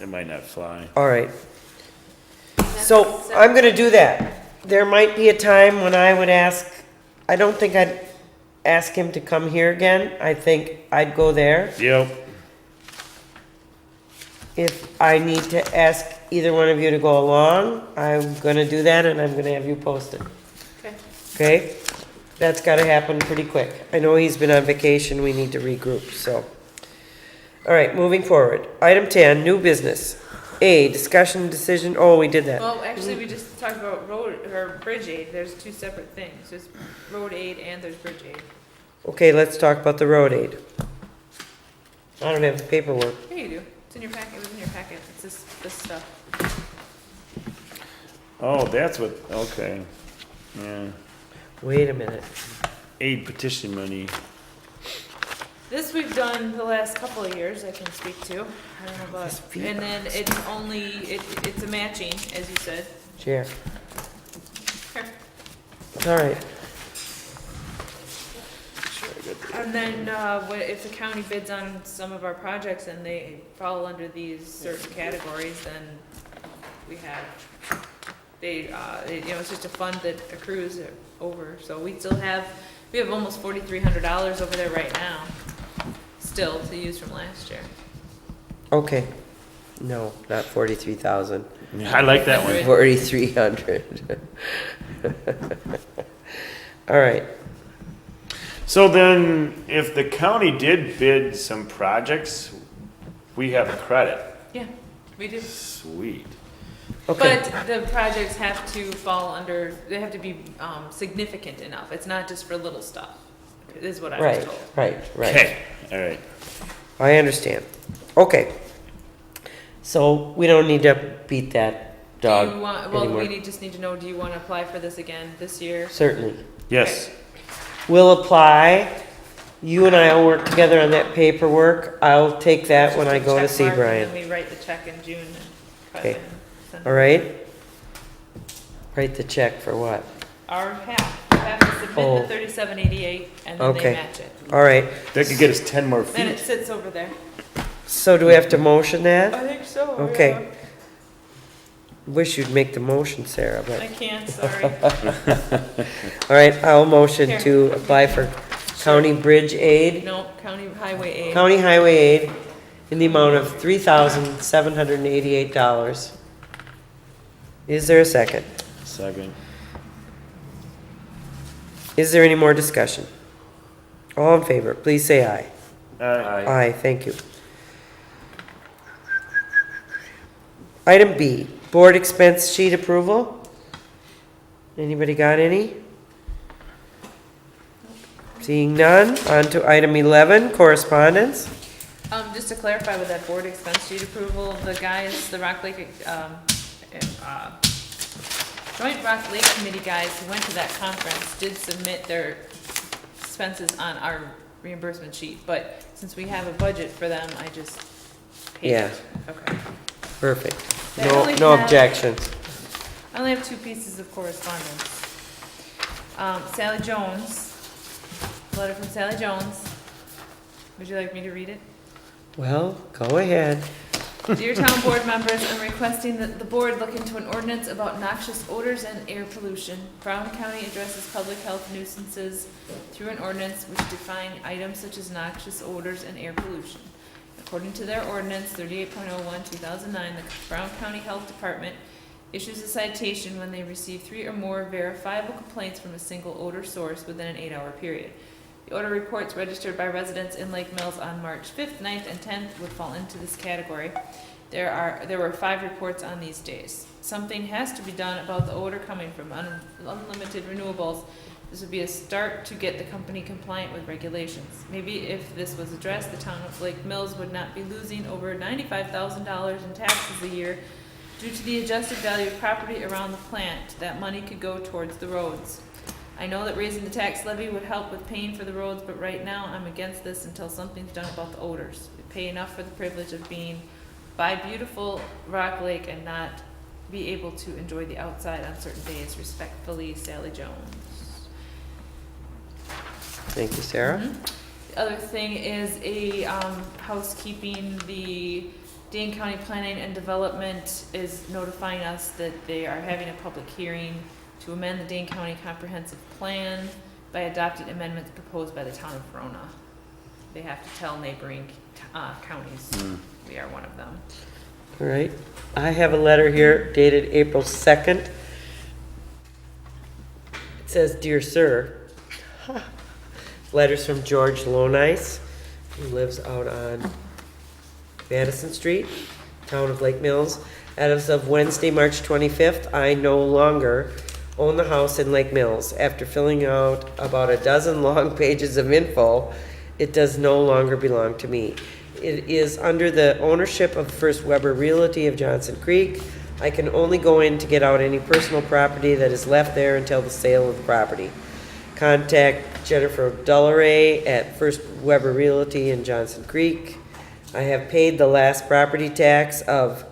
might not fly. All right. So I'm gonna do that. There might be a time when I would ask, I don't think I'd ask him to come here again. I think I'd go there. Yep. If I need to ask either one of you to go along, I'm gonna do that and I'm gonna have you posted. Okay. Okay? That's gotta happen pretty quick. I know he's been on vacation, we need to regroup, so. All right, moving forward. Item 10, new business. A, discussion decision, oh, we did that. Well, actually, we just talked about road, or bridge aid, there's two separate things, there's road aid and there's bridge aid. Okay, let's talk about the road aid. I don't have the paperwork. Here you do, it's in your packet, it was in your packet, it's this stuff. Oh, that's what, okay. Yeah. Wait a minute. Aid petition money. This we've done the last couple of years, I can speak to, I don't know about, This feedback. and then it's only, it's a matching, as you said. Chair. Here. All right. And then, if the county bids on some of our projects and they fall under these certain categories, then we have, it's just a fund that accrues over, so we have almost $4,300 over there right now, still to use from last year. Okay. No, not 43,000. I like that one. 4,300. All right. So then, if the county did bid some projects, we have a credit. Yeah, we do. Sweet. Okay. But the projects have to fall under, they have to be significant enough. It's not just for little stuff, is what I was Right, told. right, right. Okay, all right. I understand. Okay. So we don't need to beat that Do you dog want, well, anymore. we just need to know, do you want to apply for this again this year? Certainly. Yes. We'll apply. You and I will work together on that paperwork. I'll take that when I go to Check see mark, Brian. And then we write the check in June and cut Okay. it and send it. All right? Write the check for what? Our half, we have to submit Oh. the $37.88 and then they Okay. match it. All right. That could get us 10 more Then it feet. sits over there. So do we have to motion that? I think so. Okay. Wish you'd make the motion, Sarah, Yeah. but. I can't, sorry. All right, I'll motion Here. to apply for county bridge aid, No, county highway aid. county highway aid in the amount of $3,788. Is there a second? Second. Is there any more discussion? All in favor, please say aye. Aye, thank you. Item B, board expense sheet approval. Anybody got any? Seeing none, on to item 11, correspondence. Just to clarify with that board expense sheet approval, the guys, the Rock Lake, Joint Rock Lake Committee guys who went to that conference did submit their expenses on our reimbursement sheet, but since we have a budget for them, I just paid Yeah. it. Okay. Perfect. I No, only no have- objections. I only have two pieces of correspondence. Sally Jones, letter from Sally Jones. Would you like me to read it? Well, go ahead. Dear town board members, I'm requesting that the board look into an ordinance about noxious odors and air pollution. Brown County addresses public health nuisances through an ordinance which define items such as noxious odors and air pollution. According to their ordinance 38.01/2009, the Brown County Health Department issues a citation when they receive 3 or more verifiable complaints from a single odor source within an 8-hour period. The odor reports registered by residents in Lake Mills on March 5th, 9th, and 10th would fall into this category. There were 5 reports on these days. Something has to be done about the odor coming from unlimited renewables. This would be a start to get the company compliant with regulations. Maybe if this was addressed, the town of Lake Mills would not be losing over $95,000 in taxes a year due to the adjusted value of property around the plant. That money could go towards the roads. I know that raising the tax levy would help with paying for the roads, but right now I'm against this until something's done about the odors. We pay enough for the privilege of being by beautiful Rock Lake and not be able to enjoy the outside on certain days. Respectfully, Sally Jones. Thank you, Sarah. The other thing is a housekeeping. The Dane County Planning and Development is notifying us that they are having a public hearing to amend the Dane County Comprehensive Plan by adopting amendments proposed by the town of Verona. They have to tell neighboring counties. We are one of them. All right. I have a letter here dated April 2nd. It says, Dear Sir, letters from George Lonice, who lives out on Madison Street, town of Lake Mills. As of Wednesday, March 25th, I no longer own the house in Lake Mills. After filling out about a dozen long pages of info, it does no longer belong to me. It is under the ownership of First Weber Realty of Johnson Creek. I can only go in to get out any personal property that is left there until the sale of the property. Contact Jennifer Dullaray at First Weber Realty in Johnson Creek. I have paid the last property tax of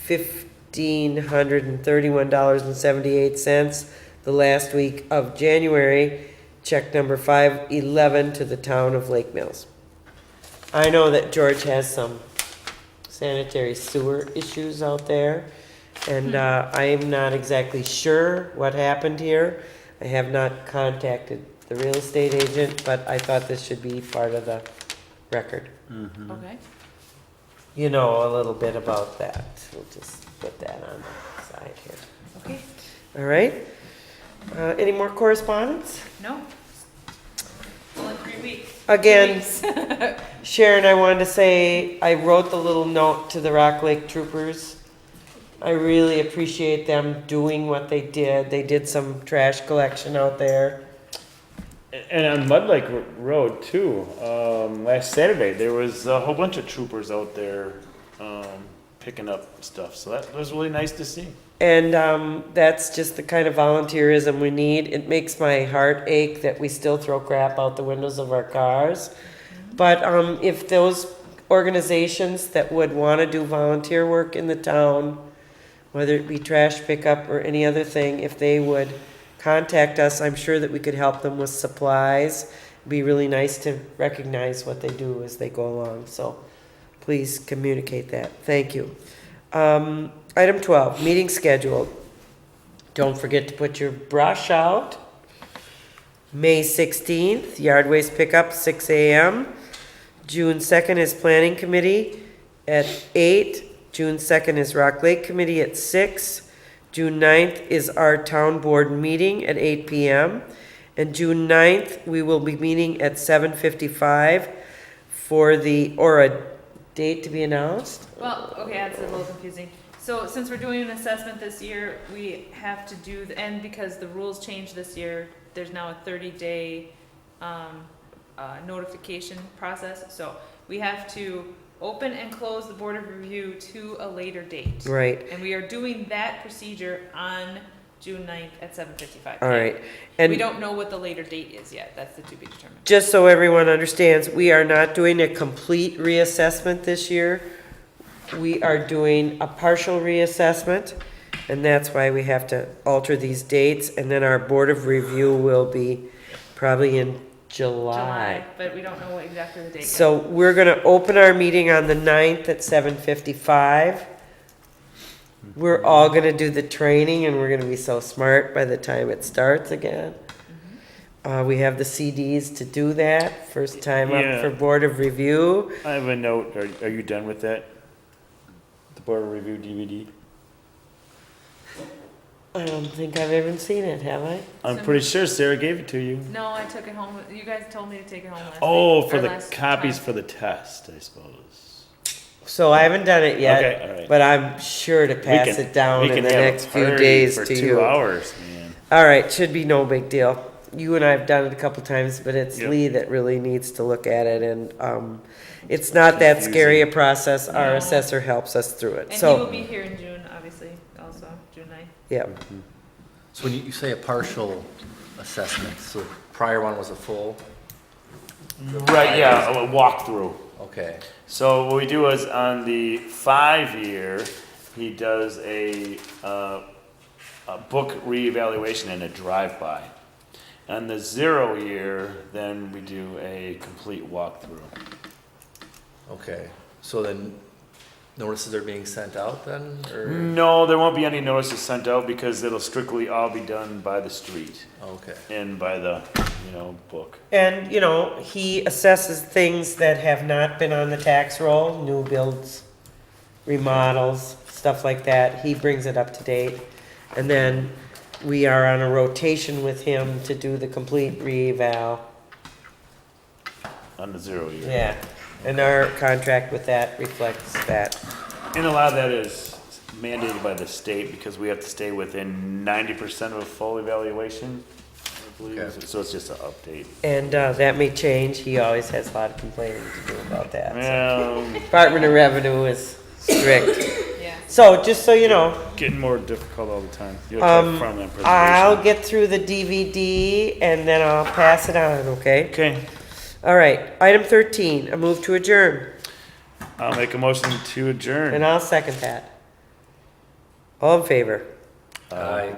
$1,531.78 the last week of January, check number 511 to the town of Lake Mills. I know that George has some sanitary sewer issues out there, and I am not exactly sure what happened here. I have not contacted the real estate agent, but I thought this should be part of the record. Okay. You know a little bit about that. We'll just put that on the side here. Okay. All right. Any more correspondence? No. Only 3 weeks. Again, 2 weeks. Sharon, I wanted to say, I wrote the little note to the Rock Lake Troopers. I really appreciate them doing what they did. They did some trash collection out there. And on Mud Lake Road too, last Saturday, there was a whole bunch of troopers out there, picking up stuff, so that was really nice to see. And that's just the kind of volunteerism we need. It makes my heart ache that we still throw crap out the windows of our cars. But if those organizations that would want to do volunteer work in the town, whether it be trash pickup or any other thing, if they would contact us, I'm sure that we could help them with supplies. It'd be really nice to recognize what they do as they go along. So please communicate that. Thank you. Item 12, meeting schedule. Don't forget to put your brush out. May 16th, yard waste pickup, 6 a.m. June 2nd is planning committee at 8. June 2nd is Rock Lake Committee at 6. June 9th is our town board meeting at 8 p.m. And June 9th, we will be meeting at 7:55 for a date to be announced. Well, okay, that's a little confusing. So since we're doing an assessment this year, we have to do, and because the rules changed this year, there's now a 30-day notification process. So we have to open and close the Board of Review to a later date. Right. And we are doing that procedure on June 9th at 7:55. All right. We And don't know what the later date is yet. That's the to be determined. just so everyone understands, we are not doing a complete reassessment this year. We are doing a partial reassessment, and that's why we have to alter these dates. And then our Board of Review will be probably in July, but we don't know what exactly the date yet. So we're gonna open our meeting on the 9th at 7:55. We're all gonna do the training and we're gonna be so smart by the time it starts again. We have the CDs to do that, first time up Yeah. for Board of Review. I have a note. Are you done with that? The Board of Review DVD? I don't think I've even seen it, have I? I'm pretty sure Sarah gave it to you. No, I took it home. You guys told me to take it home last Oh, week, for or the last copies time. for the test, I suppose. So I haven't done it yet. Okay, all right. But I'm sure to pass it down we in can the have a next few party days for to 2 you. hours, man. All right, should be no big deal. You and I have done it a couple times, but it's Yep. Lee that really needs to look at it, and it's not that scary a process. Our No. assessor helps us through it. And he So, will be here in June, obviously, also, June 9th. yeah, So when you say a partial assessment, so the prior one was a full? Right, yeah, a walkthrough. Okay, So what we do is on the 5-year, he does a book reevaluation and a drive-by. On the 0-year, then we do a complete walkthrough. okay. So then notices are being sent out then, or? No, there won't be any notices sent out because it'll strictly all be done by the street Okay, and by the, book. and, he assesses things that have not been on the tax roll, new builds, remodels, stuff like that. He brings it up to date. And then we are on a rotation with him to do the complete reeval. On the 0-year. Yeah, and our contract with that reflects that. And a lot of that is mandated by the state because we have to stay within 90% of a full evaluation, I believe. Okay. So it's just an update. And that may change. He always has a lot of complaining to do about that. So. Well, Department of Revenue is strict. Yeah. So just so you know, getting more difficult all the time. You have to have farmland preservation. I'll get through the DVD and then I'll pass it on, okay? Okay, All right, item 13, a move to adjourn, I'll make a motion to adjourn. and I'll second that. All in favor? aye.